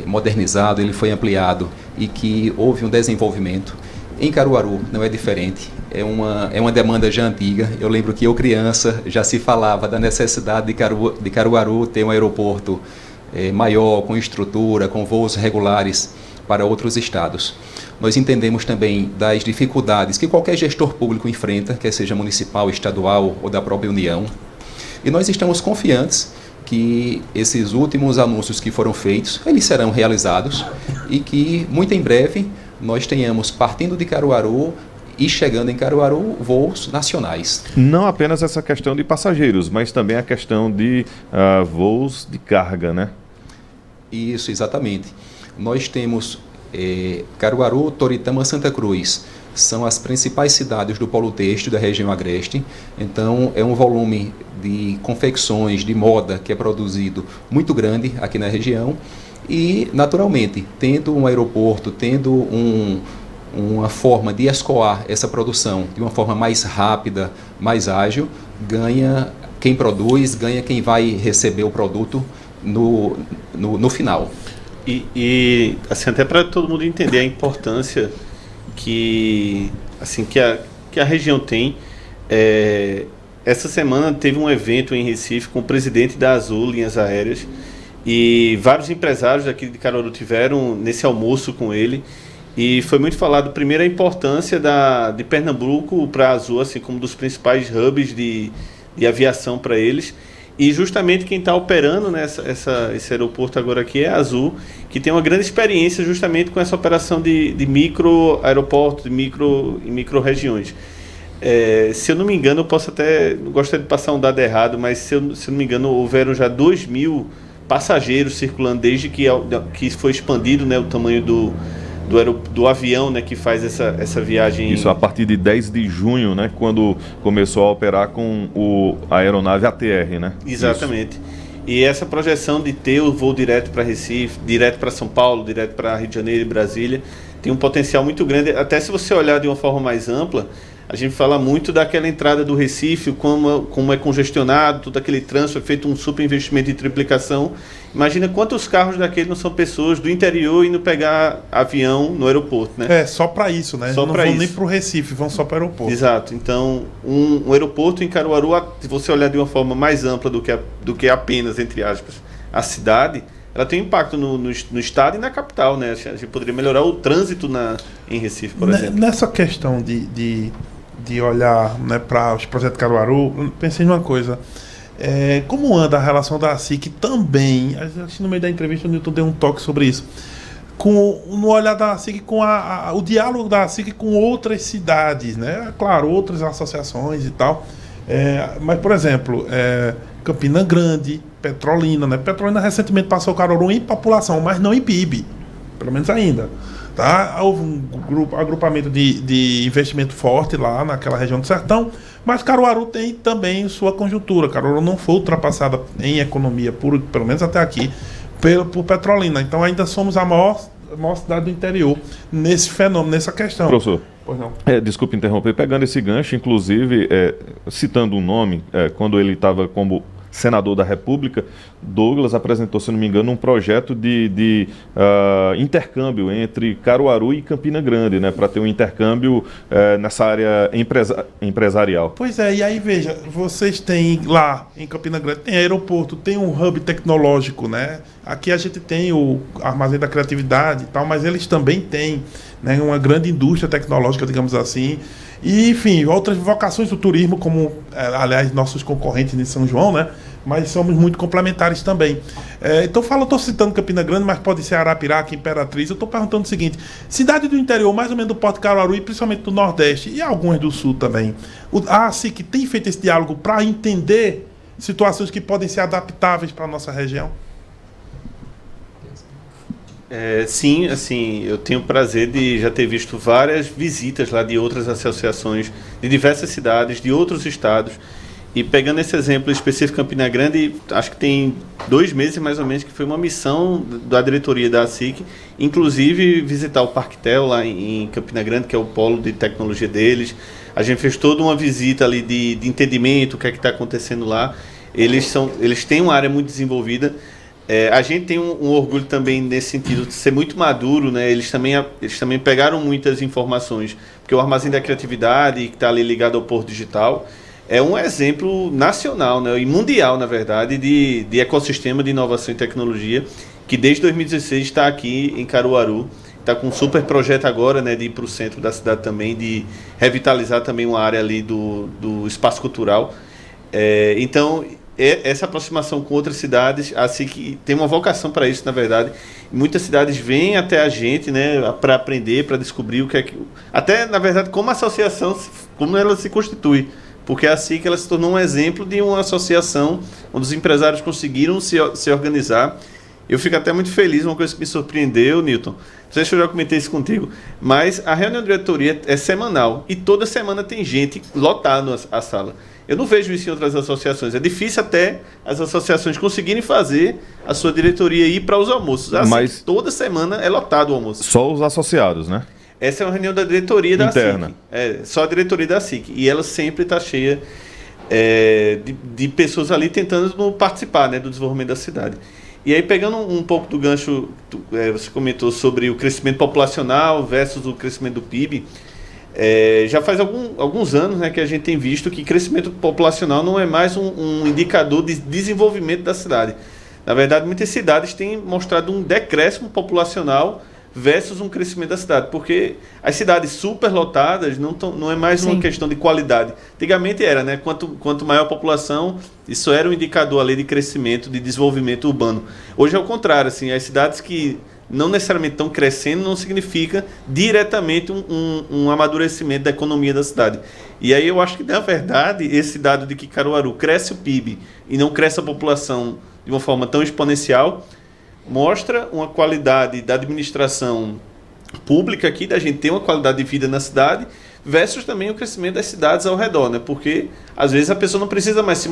modernizado, ele foi ampliado e que houve um desenvolvimento. Em Caruaru não é diferente, é uma demanda já antiga. Eu lembro que eu criança já se falava da necessidade de Caruaru ter um aeroporto maior, com estrutura, com voos regulares para outros estados. Nós entendemos também das dificuldades que qualquer gestor público enfrenta, quer seja municipal, estadual ou da própria União. E nós estamos confiantes que esses últimos anúncios que foram feitos, eles serão realizados e que muito em breve nós tenhamos, partindo de Caruaru e chegando em Caruaru, voos nacionais. Não apenas essa questão de passageiros, mas também a questão de voos de carga, né? Isso, exatamente. Nós temos Caruaru, Toritama, Santa Cruz. São as principais cidades do polo têxtil da região agreste. Então, é um volume de confecções, de moda que é produzido muito grande aqui na região. E, naturalmente, tendo um aeroporto, tendo uma forma de escoar essa produção de uma forma mais rápida, mais ágil, ganha quem produz, ganha quem vai receber o produto no final. E assim, até para todo mundo entender a importância que a região tem, essa semana teve um evento em Recife com o presidente da Azul Linhas Aéreas e vários empresários daqui de Caruaru tiveram nesse almoço com ele e foi muito falado, primeiro, a importância de Pernambuco para a Azul, assim como dos principais hubs de aviação para eles. E justamente quem está operando esse aeroporto agora aqui é a Azul, que tem uma grande experiência justamente com essa operação de micro-aeroportos, de micro-regiões. Se eu não me engano, eu posso até, não gostaria de passar um dado errado, mas se eu não me engano, houveram já 2.000 passageiros circulando desde que foi expandido, né, o tamanho do avião, né, que faz essa viagem. Isso a partir de 10 de junho, né, quando começou a operar com a aeronave ATR, né? Exatamente. Isso. E essa projeção de ter o voo direto para Recife, direto para São Paulo, direto para Rio de Janeiro e Brasília, tem um potencial muito grande. Até se você olhar de uma forma mais ampla, a gente fala muito daquela entrada do Recife, como é congestionado, todo aquele trânsito, é feito um super investimento de triplicação. Imagina quantos carros daquele não são pessoas do interior indo pegar avião no aeroporto, né? Só para isso, né? Só não vão nem para o Recife, vão só para o aeroporto. Exato. Então, um aeroporto em Caruaru, se você olhar de uma forma mais ampla do que apenas, entre aspas, a cidade, ela tem impacto no estado e na capital, né? A gente poderia melhorar o trânsito em Recife, por exemplo. Nessa questão de olhar, né, para os projetos de Caruaru, pensei numa coisa. Como anda a relação da ASIC também? Acho que no meio da entrevista o Newton deu um toque sobre isso. No olhar da ASIC, com o diálogo da ASIC com outras cidades, né? Claro, outras associações e tal. Mas, por exemplo, Campina Grande, Petrolina, né? Petrolina recentemente passou Caruaru em população, mas não em PIB, pelo menos ainda. Tá? Houve um agrupamento de investimento forte lá naquela região do Sertão, mas Caruaru tem também sua conjuntura. Caruaru não foi ultrapassada em economia, pelo menos até aqui, por Petrolina. Então ainda somos a maior cidade do interior nesse fenômeno, nessa questão. Professor, pois não. Desculpe interromper, pegando esse gancho, inclusive, citando um nome, quando ele estava como senador da República, Douglas apresentou, se não me engano, um projeto de intercâmbio entre Caruaru e Campina Grande, né, para ter um intercâmbio nessa área empresarial. Pois é, e aí veja, vocês têm lá em Campina Grande, tem aeroporto, tem um hub tecnológico, né? Aqui a gente tem o Armazém da Criatividade e tal, mas eles também têm, né, uma grande indústria tecnológica, digamos assim. E, enfim, outras vocações do turismo, como, aliás, nossos concorrentes de São João, né? Mas somos muito complementares também. Então, estou citando Campina Grande, mas pode ser Arapiraca, Imperatriz. Eu estou perguntando o seguinte: cidade do interior, mais ou menos do Porto de Caruaru e principalmente do Nordeste, e algumas do Sul também. A ASIC tem feito esse diálogo para entender situações que podem ser adaptáveis para a nossa região? Sim, assim, eu tenho o prazer de já ter visto várias visitas lá de outras associações de diversas cidades, de outros estados, E pegando esse exemplo específico Campina Grande, acho que tem 2 meses mais ou menos que foi uma missão da diretoria da ASIC, inclusive visitar o Parquetel lá em Campina Grande, que é o polo de tecnologia deles. A gente fez toda uma visita ali de entendimento, o que é que está acontecendo lá. Eles têm uma área muito desenvolvida. A gente tem um orgulho também nesse sentido de ser muito maduro, né? Eles também pegaram muitas informações, porque o Armazém da Criatividade, que está ali ligado ao Porto Digital, é um exemplo nacional, né, e mundial, na verdade, de ecossistema de inovação e tecnologia, que desde 2016 está aqui em Caruaru. Está com um super projeto agora, né, de ir para o centro da cidade também, de revitalizar também uma área ali do espaço cultural. Então, essa aproximação com outras cidades, assim, que tem uma vocação para isso, na verdade. Muitas cidades vêm até a gente, né, para aprender, para descobrir o que é que... Até, na verdade, como a associação, como ela se constitui. Porque é assim que ela se tornou um exemplo de uma associação onde os empresários conseguiram se organizar. Eu fico até muito feliz, uma coisa que me surpreendeu, Newton, não sei se eu já comentei isso contigo, mas a reunião de diretoria é semanal e toda semana tem gente lotando a sala. Eu não vejo isso em outras associações. É difícil até as associações conseguirem fazer a sua diretoria ir para os almoços. Assim, mas toda semana é lotado o almoço. Só os associados, né? Essa é uma reunião da diretoria da interna. SIC. Só a diretoria da SIC. E ela sempre está cheia de pessoas ali tentando participar, né, do desenvolvimento da cidade. E aí, pegando um pouco do gancho, você comentou sobre o crescimento populacional versus o crescimento do PIB. Já faz alguns anos, né, que a gente tem visto que crescimento populacional não é mais um indicador de desenvolvimento da cidade. Na verdade, muitas cidades têm mostrado um decréscimo populacional versus um crescimento da cidade, porque as cidades superlotadas não é mais uma questão de qualidade. Antigamente era, né? Quanto maior a população, isso era um indicador ali de crescimento, de desenvolvimento urbano. Hoje é o contrário, assim, as cidades que não necessariamente estão crescendo não significa diretamente um amadurecimento da economia da cidade. E aí eu acho que, na verdade, esse dado de que Caruaru cresce o PIB e não cresce a população de uma forma tão exponencial, mostra uma qualidade da administração pública aqui, da gente ter uma qualidade de vida na cidade, versus também o crescimento das cidades ao redor, né? Porque às vezes a pessoa não precisa mais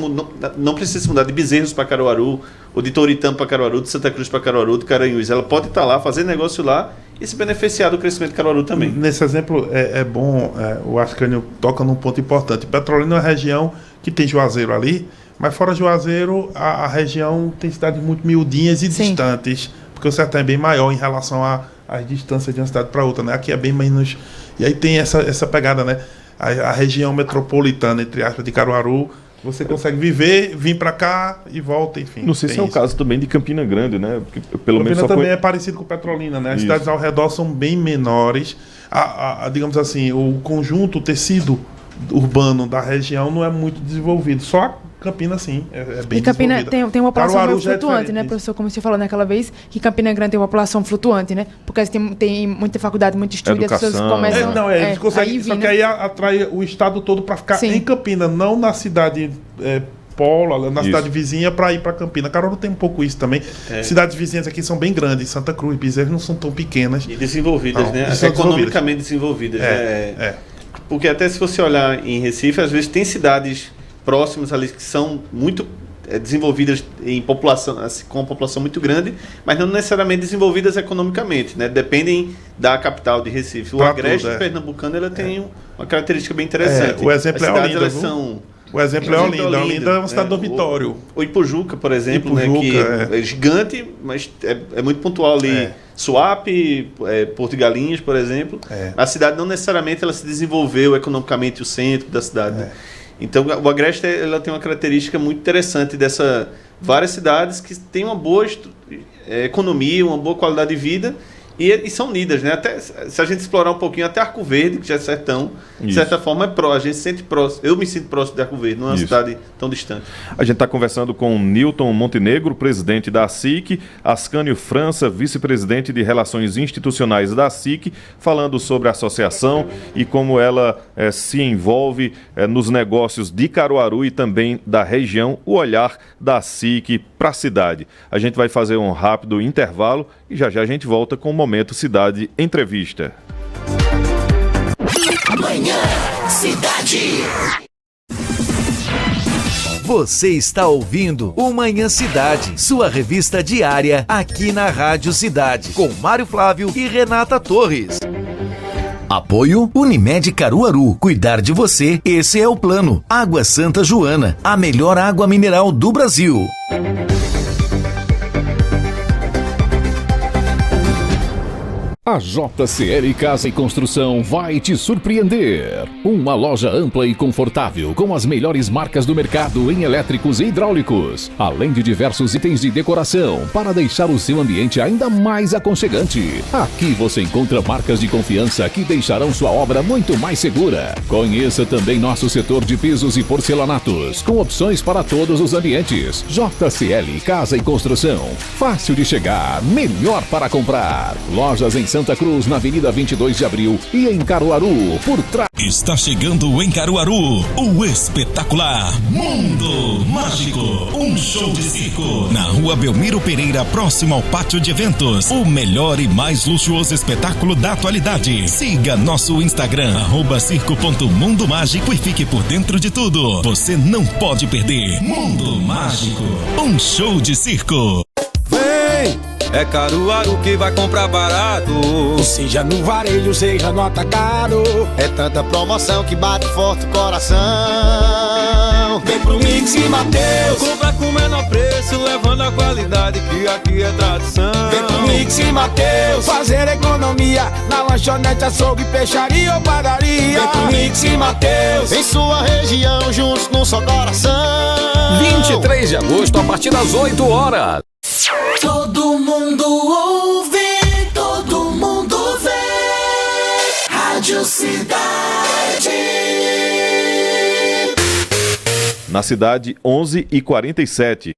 não precisa se mudar de Bezerros para Caruaru, ou de Toritama para Caruaru, de Santa Cruz para Caruaru, de Caranhuns. Ela pode estar lá, fazer negócio lá e se beneficiar do crescimento de Caruaru também. Nesse exemplo é bom, o Ascânio toca num ponto importante. Petrolina é uma região que tem Juazeiro ali, mas fora Juazeiro, a região tem cidades muito miudinhas e distantes, porque o sertão é bem maior em relação às distâncias de uma cidade para outra, né? Aqui é bem menos... E aí tem essa pegada, né? A região metropolitana, entre aspas, de Caruaru, você consegue viver, vir para cá e volta, enfim. Não sei se é o caso também de Campina Grande, né? Porque, pelo Campina menos também é parecido com Petrolina, né? As cidades ao redor são bem menores. Digamos assim, o conjunto, o tecido urbano da região não é muito desenvolvido. Só Campina, sim, é bem E Campina tem uma população meio flutuante, né, isso. professor? Como você falou naquela vez, que Campina Grande tem uma população flutuante, né? Porque tem muita faculdade, muito estudo, as pessoas começam... Eles conseguem, só que aí atrai o estado todo para ficar em Campina, não na cidade polo, na cidade vizinha, para ir para Campina. Caruaru tem um pouco isso também. Cidades vizinhas aqui são bem grandes, Santa Cruz, Bezerros não são tão pequenas. E desenvolvidas, né? Economicamente desenvolvidas. Porque até se você olhar em Recife, às vezes tem cidades próximas ali que são muito desenvolvidas em população, assim, com uma população muito grande, mas não necessariamente desenvolvidas economicamente, né? Dependem da capital de Recife. O Agreste pernambucano ela tem uma característica bem interessante. O exemplo é Olinda. O exemplo é Olinda. Olinda é uma cidade dormitório. O Ipujuca, por exemplo, que é gigante, mas é muito pontual ali. Suape, Porto de Galinhas, por exemplo. A cidade não necessariamente ela se desenvolveu economicamente o centro da cidade. Né? Então, o Agreste ela tem uma característica muito interessante dessa várias cidades que têm uma boa economia, uma boa qualidade de vida e são unidas, né? Até, se a gente explorar um pouquinho, até Arco Verde, que já é sertão, de certa forma a gente se sente próximo. Eu me sinto próximo de Arco Verde, não é uma cidade tão distante. A gente está conversando com Newton Montenegro, presidente da SIC, Ascânio França, vice-presidente de Relações Institucionais da SIC, falando sobre a associação e como ela se envolve nos negócios de Caruaru e também da região, o olhar da SIC para a cidade. A gente vai fazer um rápido intervalo e já a gente volta com o Momento Cidade Entrevista. Manhã Cidade. Você está ouvindo o Manhã Cidade, sua revista diária aqui na Rádio Cidade, com Mário Flávio e Renata Torres. Apoio Unimed Caruaru. Cuidar de você, esse é o plano. Água Santa Joana, a melhor água mineral do Brasil. A JCL Casa e Construção vai te surpreender. Uma loja ampla e confortável com as melhores marcas do mercado em elétricos e hidráulicos, além de diversos itens de decoração para deixar o seu ambiente ainda mais aconchegante. Aqui você encontra marcas de confiança que deixarão sua obra muito mais segura. Conheça também nosso setor de pisos e porcelanatos, com opções para todos os ambientes. JCL Casa e Construção. Fácil de chegar, melhor para comprar. Lojas em Santa Cruz, na Avenida 22 de Abril e em Caruaru, por trás. Está chegando em Caruaru o espetacular Mundo Mágico, um show de circo na Rua Belmiro Pereira, próximo ao pátio de eventos. O melhor e mais luxuoso espetáculo da atualidade. Siga nosso Instagram @circo.mundomágico e fique por dentro de tudo. Você não pode perder. Mundo Mágico, um show de circo. Vem! É Caruaru que vai comprar barato. Seja no varejo, seja no atacado. É tanta promoção que bate forte o coração. Vem pro Mix e Mateus. Compra com o menor preço, levando a qualidade que aqui é tradição. Vem pro Mix e Mateus. Fazer economia na lanchonete, açougue, peixaria ou padaria. Vem pro Mix e Mateus. Em sua região, juntos num só coração. 23 de agosto, a partir das 8 horas. Todo mundo ouve, todo mundo vê. Rádio Cidade. Na cidade, 11h47.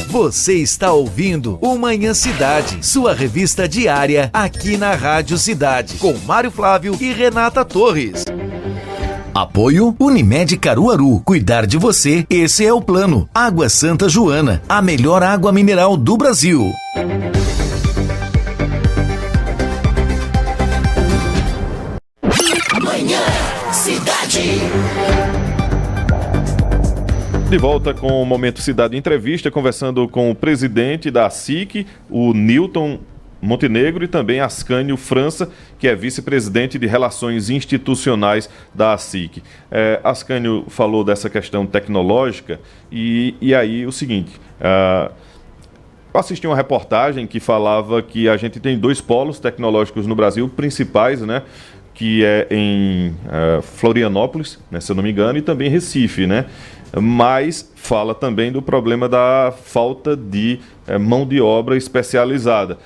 Você está ouvindo o Manhã Cidade, sua revista diária aqui na Rádio Cidade, com Mário Flávio e Renata Torres. Apoio Unimed Caruaru. Cuidar de você, esse é o plano. Água Santa Joana, a melhor água mineral do Brasil. Manhã Cidade. De volta com o Momento Cidade Entrevista, conversando com o presidente da SIC, o Newton Montenegro, e também Ascânio França, que é vice-presidente de Relações Institucionais da SIC. Ascânio falou dessa questão tecnológica e aí o seguinte, eu assisti uma reportagem que falava que a gente tem 2 polos tecnológicos no Brasil, principais, né? Que é em Florianópolis, né, se eu não me engano, e também Recife, né? Mas fala também do problema da falta de mão de obra especializada.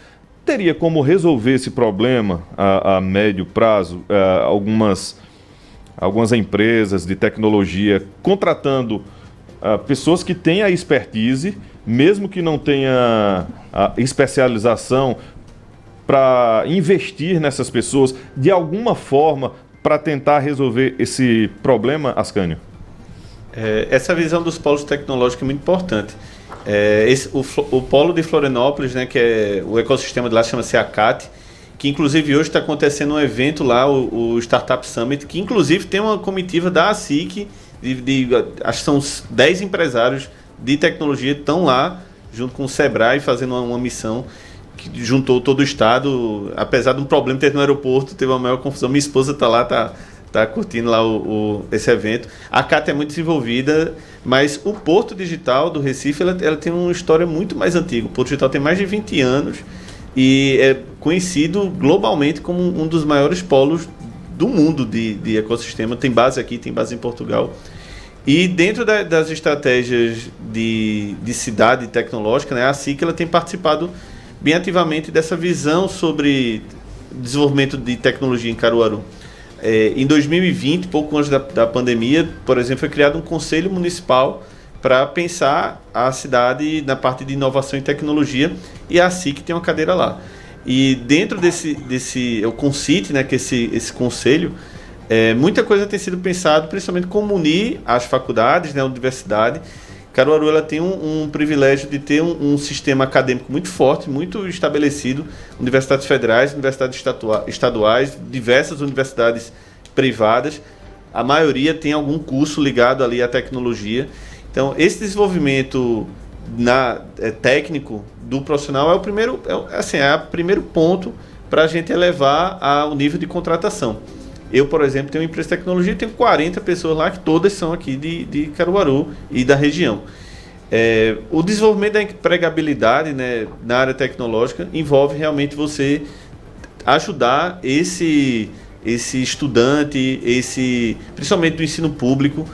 Teria como resolver esse problema a médio prazo, algumas empresas de tecnologia contratando pessoas que têm a expertise, mesmo que não tenha a especialização, para investir nessas pessoas de alguma forma para tentar resolver esse problema, Ascânio? Essa visão dos polos tecnológicos é muito importante. O polo de Florianópolis, né, que é o ecossistema de lá, chama-se ACAT, que inclusive hoje está acontecendo um evento lá, o Startup Summit, que inclusive tem uma comitiva da ASIC, acho que são 10 empresários de tecnologia que estão lá, junto com o Sebrae, fazendo uma missão que juntou todo o estado. Apesar de um problema ter no aeroporto, teve uma maior confusão. Minha esposa está lá, tá curtindo lá esse evento. A CAT é muito desenvolvida, mas o Porto Digital do Recife ela tem uma história muito mais antiga. O Porto Digital tem mais de 20 anos e é conhecido globalmente como um dos maiores polos do mundo de ecossistema. Tem base aqui, tem base em Portugal. E dentro das estratégias de cidade tecnológica, né, a SIC ela tem participado bem ativamente dessa visão sobre desenvolvimento de tecnologia em Caruaru. Em 2020, pouco antes da pandemia, por exemplo, foi criado um conselho municipal para pensar a cidade na parte de inovação e tecnologia, e a SIC tem uma cadeira lá. E dentro desse o CONCIT, né, que é esse conselho, muita coisa tem sido pensado, principalmente como unir as faculdades, né, a universidade. Caruaru ela tem um privilégio de ter um sistema acadêmico muito forte, muito estabelecido, universidades federais, universidades estaduais, diversas universidades privadas, a maioria tem algum curso ligado ali à tecnologia. Então, esse desenvolvimento técnico do profissional é o primeiro ponto para a gente elevar ao nível de contratação. Eu, por exemplo, tenho uma empresa de tecnologia e tenho 40 pessoas lá que todas são aqui de Caruaru e da região. O desenvolvimento da empregabilidade, né, na área tecnológica envolve realmente você ajudar esse estudante, principalmente do ensino público,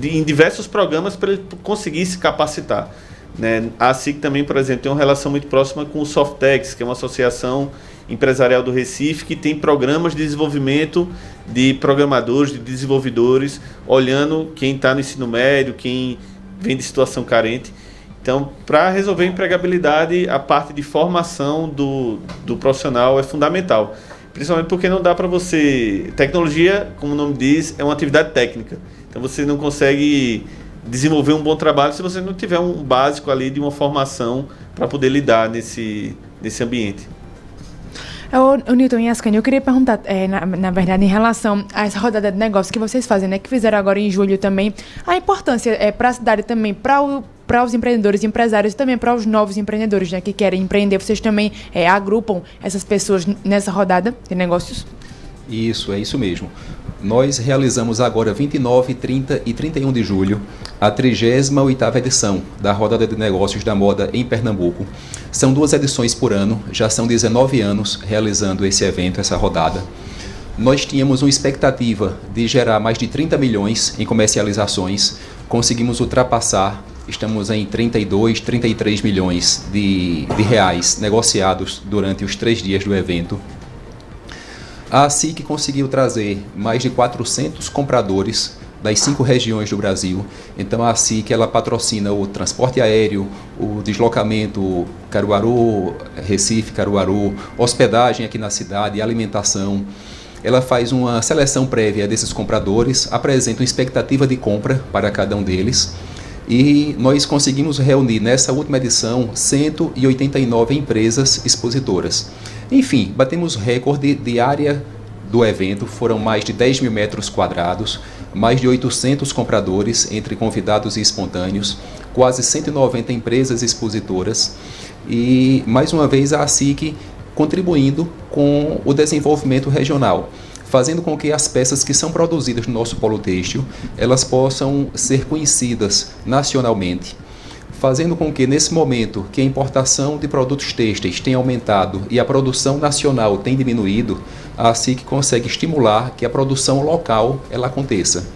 em diversos programas para ele conseguir se capacitar. Né? A SIC também, por exemplo, tem uma relação muito próxima com o Softex, que é uma associação empresarial do Recife, que tem programas de desenvolvimento de programadores, de desenvolvedores, olhando quem está no ensino médio, quem vem de situação carente. Então, para resolver a empregabilidade, a parte de formação do profissional é fundamental. Principalmente porque não dá para você... Tecnologia, como o nome diz, é uma atividade técnica. Então, você não consegue desenvolver um bom trabalho se você não tiver um básico ali de uma formação para poder lidar nesse ambiente. O Newton e Ascani, eu queria perguntar, na verdade, em relação a essa rodada de negócios que vocês fazem, né, que fizeram agora em julho também, a importância para a cidade também, para os empreendedores e empresários e também para os novos empreendedores, né, que querem empreender. Vocês também agrupam essas pessoas nessa rodada de negócios? Isso, é isso mesmo. Nós realizamos agora 29, 30 e 31 de julho a 38ª edição da Rodada de Negócios da Moda em Pernambuco. São 2 edições por ano, já são 19 anos realizando esse evento, essa rodada. Nós tínhamos uma expectativa de gerar mais de 30 milhões em comercializações, conseguimos ultrapassar, estamos em 32, 33 milhões de reais negociados durante os 3 dias do evento. A SIC conseguiu trazer mais de 400 compradores das 5 regiões do Brasil. Então a SIC ela patrocina o transporte aéreo, o deslocamento Caruaru, Recife, Caruaru, hospedagem aqui na cidade, alimentação. Ela faz uma seleção prévia desses compradores, apresenta uma expectativa de compra para cada um deles. E nós conseguimos reunir nessa última edição 189 empresas expositoras. Enfim, batemos recorde de área do evento, foram mais de 10 mil metros quadrados, mais de 800 compradores, entre convidados e espontâneos, quase 190 empresas expositoras e, mais uma vez, a SIC contribuindo com o desenvolvimento regional, fazendo com que as peças que são produzidas no nosso polo têxtil, elas possam ser conhecidas nacionalmente, fazendo com que, nesse momento, que a importação de produtos têxteis tem aumentado e a produção nacional tem diminuído, a SIC consegue estimular que a produção local ela aconteça.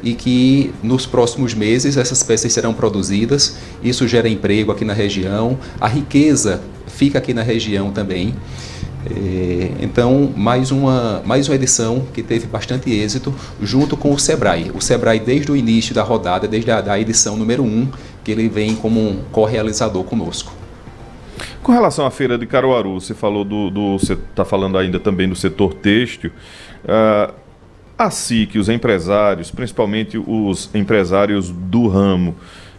E que, nos próximos meses, essas peças serão produzidas, isso gera emprego aqui na região, a riqueza fica aqui na região também. Então, mais uma edição que teve bastante êxito, junto com o Sebrae. O Sebrae, desde o início da rodada, desde a edição número 1, que ele vem como um co-realizador conosco. Com relação à Feira de Caruaru, você falou você está falando ainda também do setor têxtil. A SIC, os empresários, principalmente os empresários do ramo,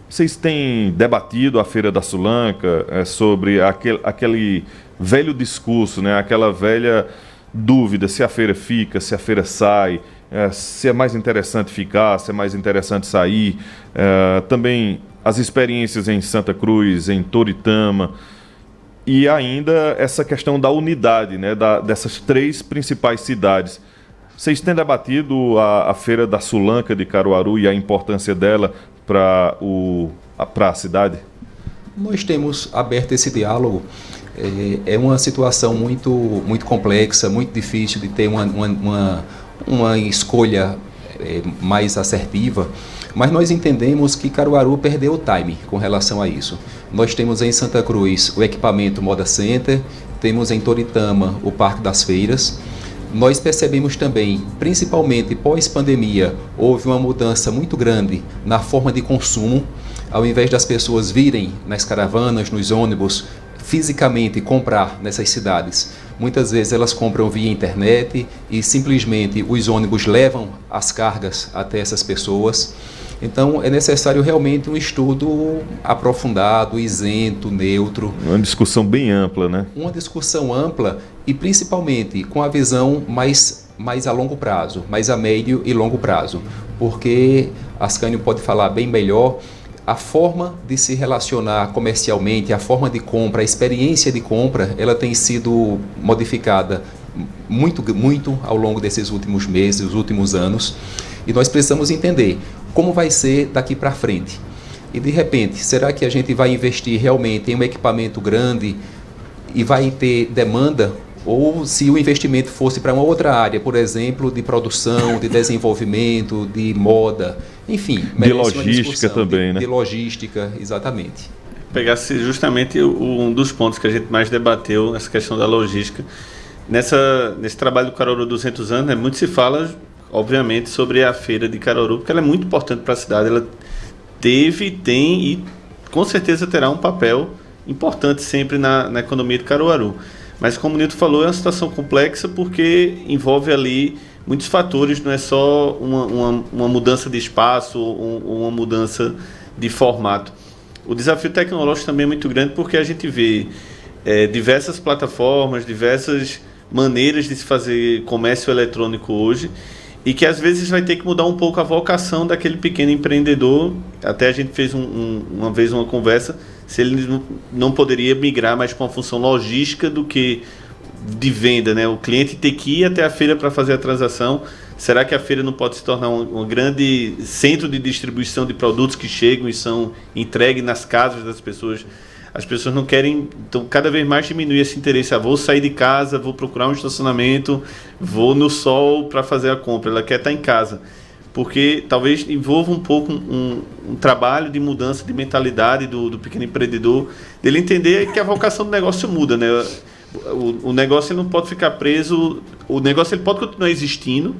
vocês têm debatido a Feira da Sulanca sobre aquele velho discurso, né? Aquela velha dúvida se a feira fica, se a feira sai, se é mais interessante ficar, se é mais interessante sair. Também as experiências em Santa Cruz, em Toritama, e ainda essa questão da unidade, né? Dessas 3 principais cidades. Vocês têm debatido a Feira da Sulanca de Caruaru e a importância dela para a cidade? Nós temos aberto esse diálogo. É uma situação muito, muito complexa, muito difícil de ter uma escolha mais assertiva, mas nós entendemos que Caruaru perdeu o time com relação a isso. Nós temos em Santa Cruz o equipamento Moda Center, temos em Toritama o Parque das Feiras. Nós percebemos também, principalmente pós-pandemia, houve uma mudança muito grande na forma de consumo. Ao invés das pessoas virem nas caravanas, nos ônibus, fisicamente comprar nessas cidades, muitas vezes elas compram via internet e simplesmente os ônibus levam as cargas até essas pessoas. Então é necessário realmente um estudo aprofundado, isento, neutro. Uma discussão bem ampla, né? Uma discussão ampla e principalmente com a visão mais mais a longo prazo, mais a médio e longo prazo, porque Ascânio pode falar bem melhor. A forma de se relacionar comercialmente, a forma de compra, a experiência de compra, ela tem sido modificada muito ao longo desses últimos meses, os últimos anos, e nós precisamos entender como vai ser daqui para frente. E de repente, será que a gente vai investir realmente em um equipamento grande e vai ter demanda? Ou se o investimento fosse para uma outra área, por exemplo, de produção, de desenvolvimento, de moda, enfim. De logística também, né? De logística, exatamente. Pegasse justamente um dos pontos que a gente mais debateu, essa questão da logística. Nesse trabalho do Caruaru 200 anos, muito se fala, obviamente, sobre a feira de Caruaru, porque ela é muito importante para a cidade. Ela teve, tem e com certeza terá um papel importante sempre na economia de Caruaru. Mas como o Nilton falou, é uma situação complexa porque envolve ali muitos fatores, não é só uma mudança de espaço ou uma mudança de formato. O desafio tecnológico também é muito grande porque a gente vê diversas plataformas, diversas maneiras de se fazer comércio eletrônico hoje e que às vezes vai ter que mudar um pouco a vocação daquele pequeno empreendedor. Até a gente fez uma vez uma conversa se ele não poderia migrar mais para uma função logística do que de venda, né? O cliente ter que ir até a feira para fazer a transação. Será que a feira não pode se tornar um grande centro de distribuição de produtos que chegam e são entregues nas casas das pessoas? As pessoas não querem, então cada vez mais diminuir esse interesse. Vou sair de casa, vou procurar um estacionamento, vou no sol para fazer a compra. Ela quer estar em casa. Porque talvez envolva um pouco um trabalho de mudança de mentalidade do pequeno empreendedor, dele entender que a vocação do negócio muda, né? O negócio ele não pode ficar preso, o negócio ele pode continuar existindo,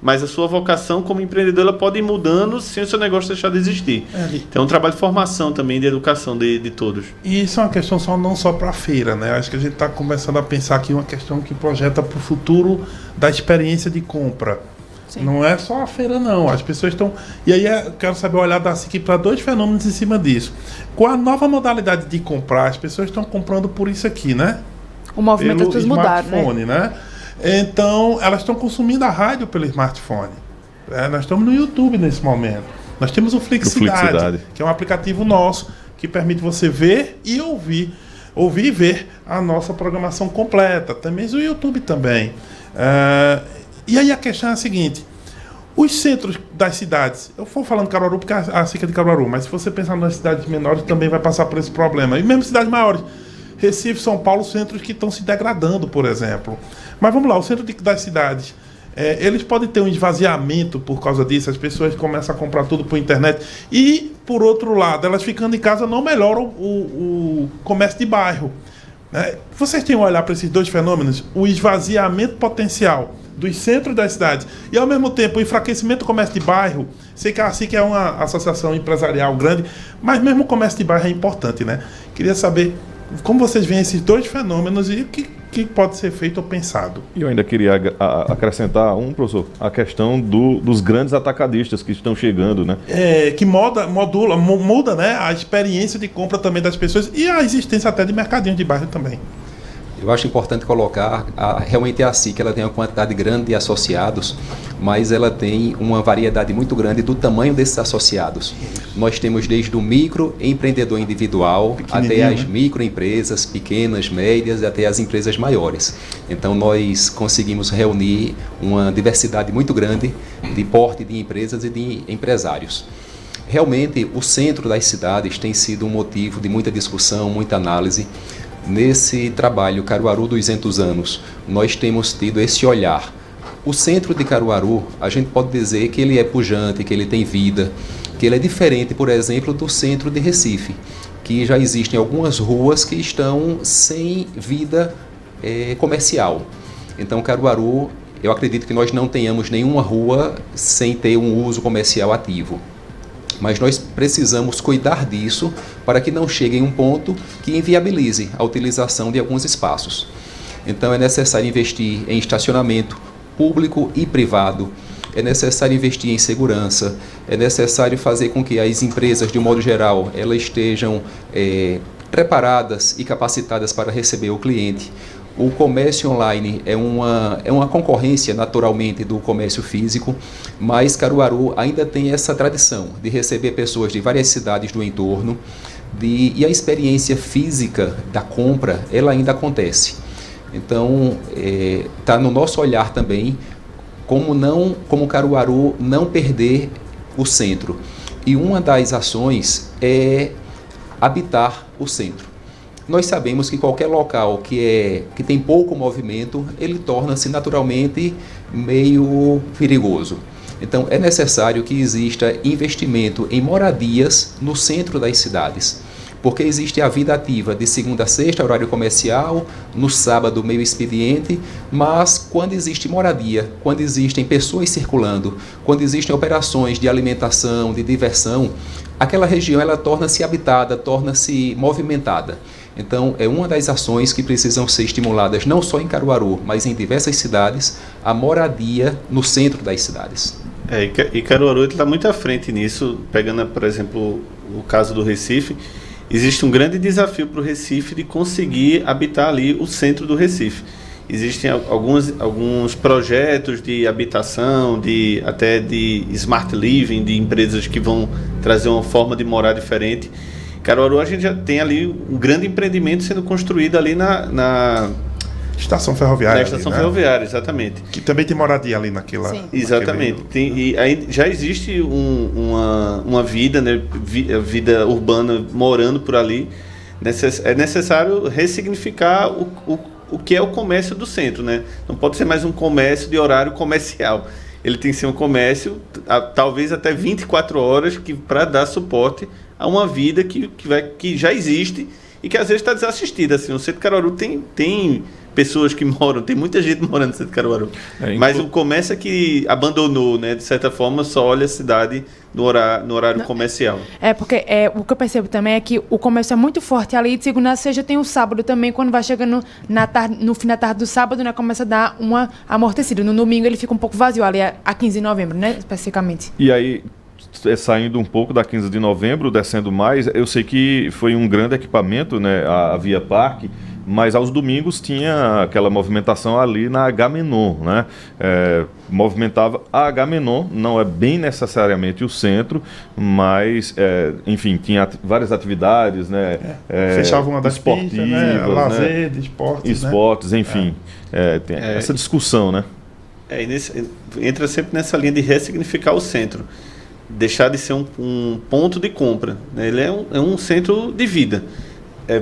mas a sua vocação como empreendedor ela pode ir mudando sem o seu negócio deixar de existir. Então é um trabalho de formação também, de educação de todos. E isso é uma questão não só para a feira, né? Acho que a gente está começando a pensar aqui uma questão que projeta para o futuro da experiência de compra. Sim. Não é só a feira, não. As pessoas estão... E aí eu quero saber o olhar da SIC para dois fenômenos em cima disso. Com a nova modalidade de comprar, as pessoas estão comprando por isso aqui, né? O movimento é tudo mudar, né? Então, elas estão consumindo a rádio pelo smartphone. Nós estamos no YouTube nesse momento. Nós temos o Flixicidade, que é um aplicativo nosso que permite você ver e ouvir e ver a nossa programação completa. Também o YouTube também. E aí a questão é a seguinte: os centros das cidades, eu vou falando Caruaru porque a SIC é de Caruaru, mas se você pensar nas cidades menores também vai passar por esse problema. E mesmo cidades maiores, Recife, São Paulo, centros que estão se degradando, por exemplo. Mas vamos lá, o centro das cidades, eles podem ter um esvaziamento por causa disso, as pessoas começam a comprar tudo por internet. E, por outro lado, elas ficando em casa não melhoram o comércio de bairro. Vocês têm um olhar para esses dois fenômenos? O esvaziamento potencial dos centros das cidades e, ao mesmo tempo, o enfraquecimento do comércio de bairro. Sei que a SIC é uma associação empresarial grande, mas mesmo o comércio de bairro é importante, né? Queria saber como vocês veem esses dois fenômenos e o que pode ser feito ou pensado. E eu ainda queria acrescentar professor, a questão dos grandes atacadistas que estão chegando, né? Que muda, né, a experiência de compra também das pessoas e a existência até de mercadinhos de bairro também. Eu acho importante colocar, realmente a SIC ela tem uma quantidade grande de associados, mas ela tem uma variedade muito grande do tamanho desses associados. Nós temos desde o microempreendedor individual até as microempresas, pequenas, médias e até as empresas maiores. Então nós conseguimos reunir uma diversidade muito grande de porte de empresas e de empresários. Realmente o centro das cidades tem sido um motivo de muita discussão, muita análise. Nesse trabalho Caruaru 200 anos, nós temos tido esse olhar. O centro de Caruaru, a gente pode dizer que ele é pujante, que ele tem vida, que ele é diferente, por exemplo, do centro de Recife, que já existem algumas ruas que estão sem vida comercial. Então, Caruaru, eu acredito que nós não tenhamos nenhuma rua sem ter um uso comercial ativo. Mas nós precisamos cuidar disso para que não chegue em um ponto que inviabilize a utilização de alguns espaços. Então é necessário investir em estacionamento público e privado, é necessário investir em segurança, é necessário fazer com que as empresas, de um modo geral, elas estejam preparadas e capacitadas para receber o cliente. O comércio online é uma concorrência, naturalmente, do comércio físico, mas Caruaru ainda tem essa tradição de receber pessoas de várias cidades do entorno, e a experiência física da compra, ela ainda acontece. Então, está no nosso olhar também como Caruaru não perder o centro. E uma das ações é habitar o centro. Nós sabemos que qualquer local que tem pouco movimento, ele torna-se naturalmente meio perigoso. Então, é necessário que exista investimento em moradias no centro das cidades, porque existe a vida ativa de segunda a sexta, horário comercial, no sábado, meio expediente, mas quando existe moradia, quando existem pessoas circulando, quando existem operações de alimentação, de diversão, aquela região ela torna-se habitada, torna-se movimentada. Então, é uma das ações que precisam ser estimuladas, não só em Caruaru, mas em diversas cidades, a moradia no centro das cidades. E Caruaru está muito à frente nisso, pegando, por exemplo, o caso do Recife. Existe um grande desafio para o Recife de conseguir habitar ali o centro do Recife. Existem alguns projetos de habitação, até de smart living, de empresas que vão trazer uma forma de morar diferente. Caruaru, a gente já tem ali um grande empreendimento sendo construído ali na estação ferroviária. Na estação ferroviária, exatamente. Que também tem moradia ali naquela... Sim. Exatamente. E aí já existe uma vida, né, vida urbana morando por ali. É necessário ressignificar o que é o comércio do centro, né? Não pode ser mais um comércio de horário comercial. Ele tem que ser um comércio, talvez até 24 horas, para dar suporte a uma vida que já existe e que às vezes está desassistida. Assim, o centro de Caruaru tem pessoas que moram, tem muita gente morando no centro de Caruaru. Mas o comércio é que abandonou, né? De certa forma, só olha a cidade no horário comercial. Porque o que eu percebo também é que o comércio é muito forte ali, de segunda a sexta tem o sábado também, quando vai chegando no fim da tarde do sábado, né, começa a dar uma amortecida. No domingo ele fica um pouco vazio, ali a 15 de novembro, né, especificamente. E aí, saindo um pouco da 15 de novembro, descendo mais, eu sei que foi um grande equipamento, né, a Via Parque, mas aos domingos tinha aquela movimentação ali na Agamenon, né? Movimentava a Agamenon, não é bem necessariamente o centro, mas, enfim, tinha várias atividades, né? Fechava uma das esportivas, pistas, né? Lazer, de esportes, né? Enfim, tem essa discussão, né? Entra sempre nessa linha de ressignificar o centro, deixar de ser um ponto de compra, né? Ele é um centro de vida.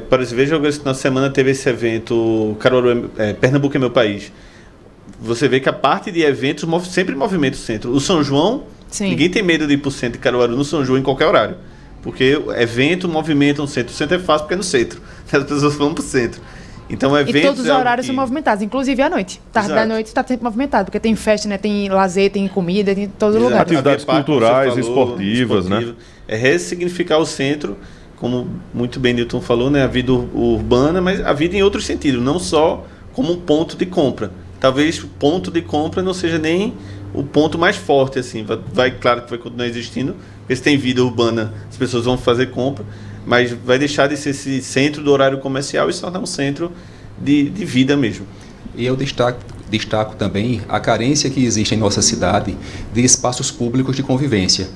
Por exemplo, veja, na semana teve esse evento Caruaru, Pernambuco é meu país. Você vê que a parte de eventos sempre movimenta o centro. O São João, sim, ninguém tem medo de ir para o centro de Caruaru no São João em qualquer horário, porque evento movimenta o centro. O centro é fácil porque é no centro, as pessoas vão para o centro. Então, e todos os horários são movimentados, inclusive à noite. Tarde da noite está sempre movimentado, porque tem festa, né? Tem lazer, tem comida, tem todo lugar. Atividades culturais, esportivas, né? É ressignificar o centro, como muito bem Newton falou, né? A vida urbana, mas a vida em outros sentidos, não só como um ponto de compra. Talvez o ponto de compra não seja nem o ponto mais forte, assim. Claro que vai continuar existindo, porque se tem vida urbana, as pessoas vão fazer compra, mas vai deixar de ser esse centro do horário comercial e se tornar um centro de vida mesmo. E eu destaco também a carência que existe em nossa cidade de espaços públicos de convivência.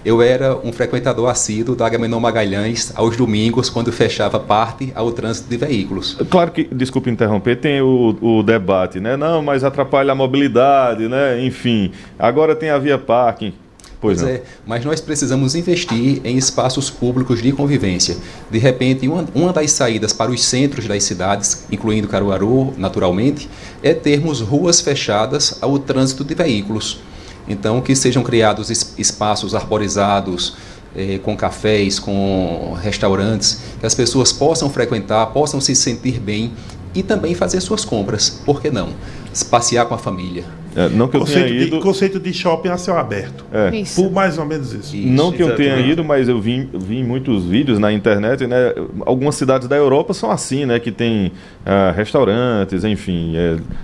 Eu era um frequentador assíduo da Agamenon Magalhães aos domingos, quando fechava parte ao trânsito de veículos. Claro que, desculpe interromper, tem o debate, né? Não, mas atrapalha a mobilidade, né? Enfim, agora tem a Via Parque. Pois é, mas nós precisamos investir em espaços públicos de convivência. De repente, uma das saídas para os centros das cidades, incluindo Caruaru, naturalmente, é termos ruas fechadas ao trânsito de veículos. Então, que sejam criados espaços arborizados, com cafés, com restaurantes, que as pessoas possam frequentar, possam se sentir bem e também fazer suas compras. Por que não? Passear com a família. Não que eu tenha ido... Conceito de shopping a céu aberto. Por mais ou menos isso. Não que eu tenha ido, mas eu vi muitos vídeos na internet, né? Algumas cidades da Europa são assim, né? Que tem restaurantes, enfim,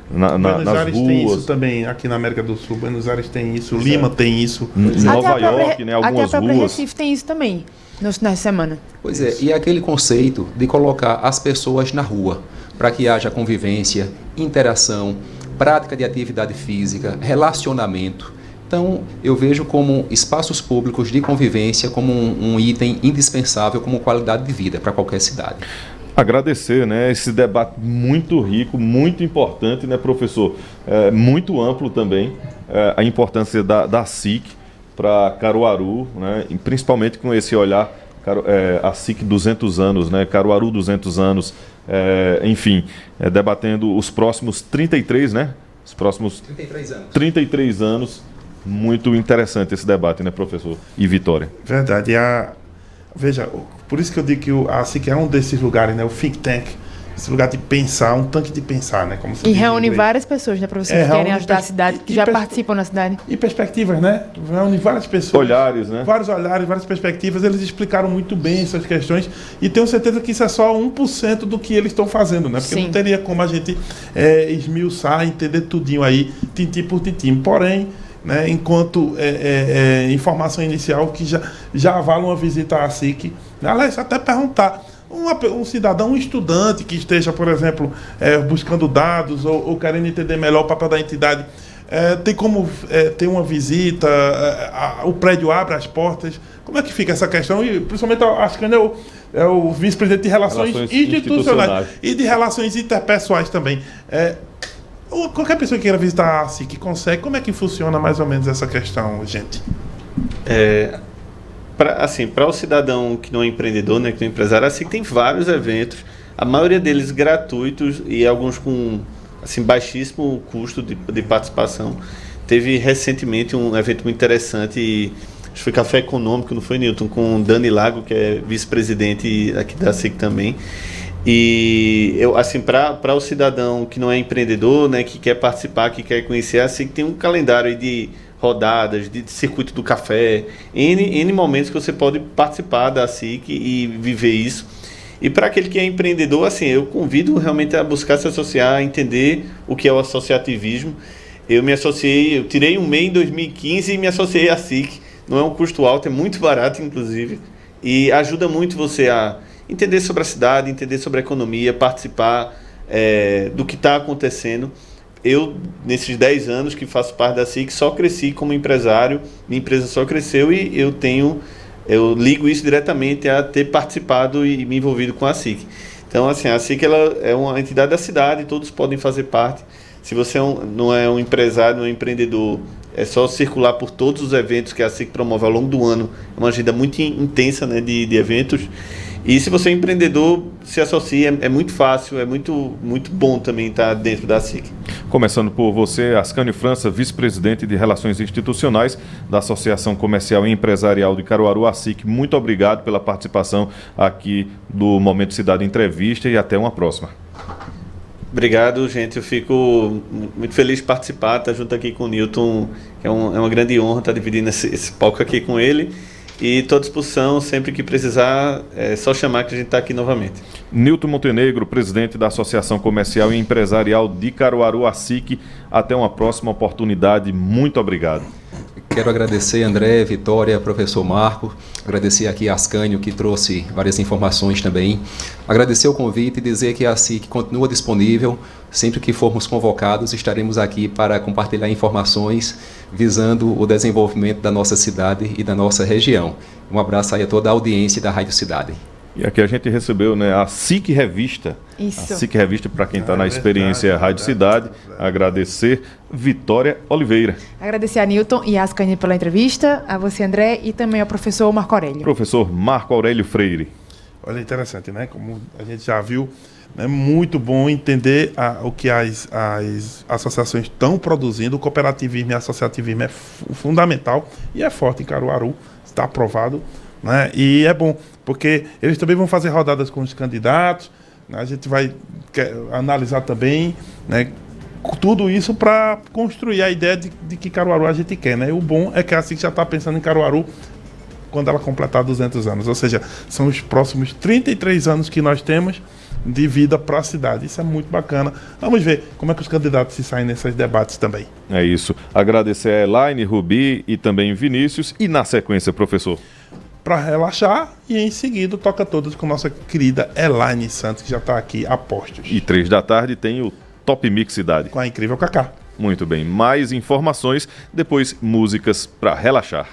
Buenos nas Aires ruas. tem isso também, aqui na América do Sul. Buenos Aires tem isso, Lima tem isso. Nova York, né? Algumas até a própria ruas. Recife tem isso também, nos finais de semana. Pois é, e aquele conceito de colocar as pessoas na rua. para que haja convivência, interação, prática de atividade física, relacionamento. Então, eu vejo como espaços públicos de convivência como um item indispensável como qualidade de vida para qualquer cidade. Agradecer, né, esse debate muito rico, muito importante, né, professor? Muito amplo também, a importância da SIC para Caruaru, né, e principalmente com esse olhar, a SIC 200 anos, né, Caruaru 200 anos, enfim, debatendo os próximos 33, né? Os próximos 33 anos. Muito interessante esse debate, né, professor? E Vitória. Verdade. Veja, por isso que eu digo que a SIC é um desses lugares, né? O think tank, esse lugar de pensar, um tanque de pensar, né? Como e reúne várias pessoas, né, professor, que querem ajudar a cidade, que já participam na cidade. E perspectivas, né? Reúne várias pessoas. Olhares, né? Vários olhares, várias perspectivas. Eles explicaram muito bem essas questões e tenho certeza que isso é só 1% do que eles estão fazendo, né? Porque não teria como a gente esmiuçar, entender tudinho aí, tintim por tintim. Porém, né, enquanto informação inicial que já vale uma visita à SIC. Aliás, até perguntar, um cidadão, um estudante que esteja, por exemplo, buscando dados ou querendo entender melhor o papel da entidade, tem como ter uma visita, o prédio abre as portas, como é que fica essa questão? E principalmente, acho que é o vice-presidente de Relações Institucionais e de Relações Interpessoais também. Qualquer pessoa que queira visitar a SIC consegue. Como é que funciona mais ou menos essa questão, gente? Para o cidadão que não é empreendedor, né, que não é empresário, a SIC tem vários eventos, a maioria deles gratuitos e alguns com baixíssimo custo de participação. Teve recentemente um evento muito interessante, acho que foi Café Econômico, não foi, Newton? Com Dani Lago, que é vice-presidente aqui da SIC também. E para o cidadão que não é empreendedor, né, que quer participar, que quer conhecer, a SIC tem um calendário aí de rodadas, de circuito do café, N momentos que você pode participar da SIC e viver isso. E para aquele que é empreendedor, eu convido realmente a buscar se associar, a entender o que é o associativismo. Eu tirei um MEI em 2015 e me associei à SIC. Não é um custo alto, é muito barato, inclusive, e ajuda muito você a entender sobre a cidade, entender sobre a economia, participar do que está acontecendo. Eu, nesses 10 anos que faço parte da SIC, só cresci como empresário, minha empresa só cresceu e eu ligo isso diretamente a ter participado e me envolvido com a SIC. Então, a SIC ela é uma entidade da cidade, todos podem fazer parte. Se você não é um empresário, não é um empreendedor, é só circular por todos os eventos que a SIC promove ao longo do ano. É uma agenda muito intensa, né, de eventos. E se você é empreendedor, se associa, é muito fácil, é muito, muito bom também estar dentro da SIC. Começando por você, Ascânio França, vice-presidente de Relações Institucionais da Associação Comercial e Empresarial de Caruaru, a SIC. Muito obrigado pela participação aqui do Momento Cidade Entrevista e até uma próxima. Obrigado, gente. Eu fico muito feliz de participar, estar junto aqui com o Newton, que é uma grande honra estar dividindo esse palco aqui com ele. E estou à disposição, sempre que precisar, é só chamar que a gente está aqui novamente. Newton Montenegro, presidente da Associação Comercial e Empresarial de Caruaru, a SIC. Até uma próxima oportunidade. Muito obrigado. Quero agradecer André, Vitória, professor Marco, agradecer aqui a Ascânio, que trouxe várias informações também, agradecer o convite e dizer que a SIC continua disponível, sempre que formos convocados estaremos aqui para compartilhar informações visando o desenvolvimento da nossa cidade e da nossa região. Um abraço aí a toda a audiência da Rádio Cidade. E aqui a gente recebeu, né, a SIC Revista. Isso. A SIC Revista, para quem está na experiência Rádio Cidade. Agradecer Vitória Oliveira. Agradecer a Newton e a Ascânio pela entrevista, a você, André, e também ao professor Marco Aurélio. Professor Marco Aurélio Freire. Olha, interessante, né? Como a gente já viu, é muito bom entender o que as associações estão produzindo. O cooperativismo e associativismo é fundamental e é forte em Caruaru, está aprovado, né? E é bom, porque eles também vão fazer rodadas com os candidatos, né? A gente vai analisar também, né, tudo isso para construir a ideia de que Caruaru a gente quer, né? E o bom é que a SIC já está pensando em Caruaru quando ela completar 200 anos, ou seja, são os próximos 33 anos que nós temos de vida para a cidade. Isso é muito bacana. Vamos ver como é que os candidatos se saem nesses debates também. É isso. Agradecer a Elaine, Rubi e também Vinícius. E na sequência, professor? para relaxar e em seguida toca todas com nossa querida Elaine Santos, que já está aqui a postos. E 3 da tarde tem o Top Mix Cidade. Com a incrível Cacá. Muito bem, mais informações, depois músicas para relaxar.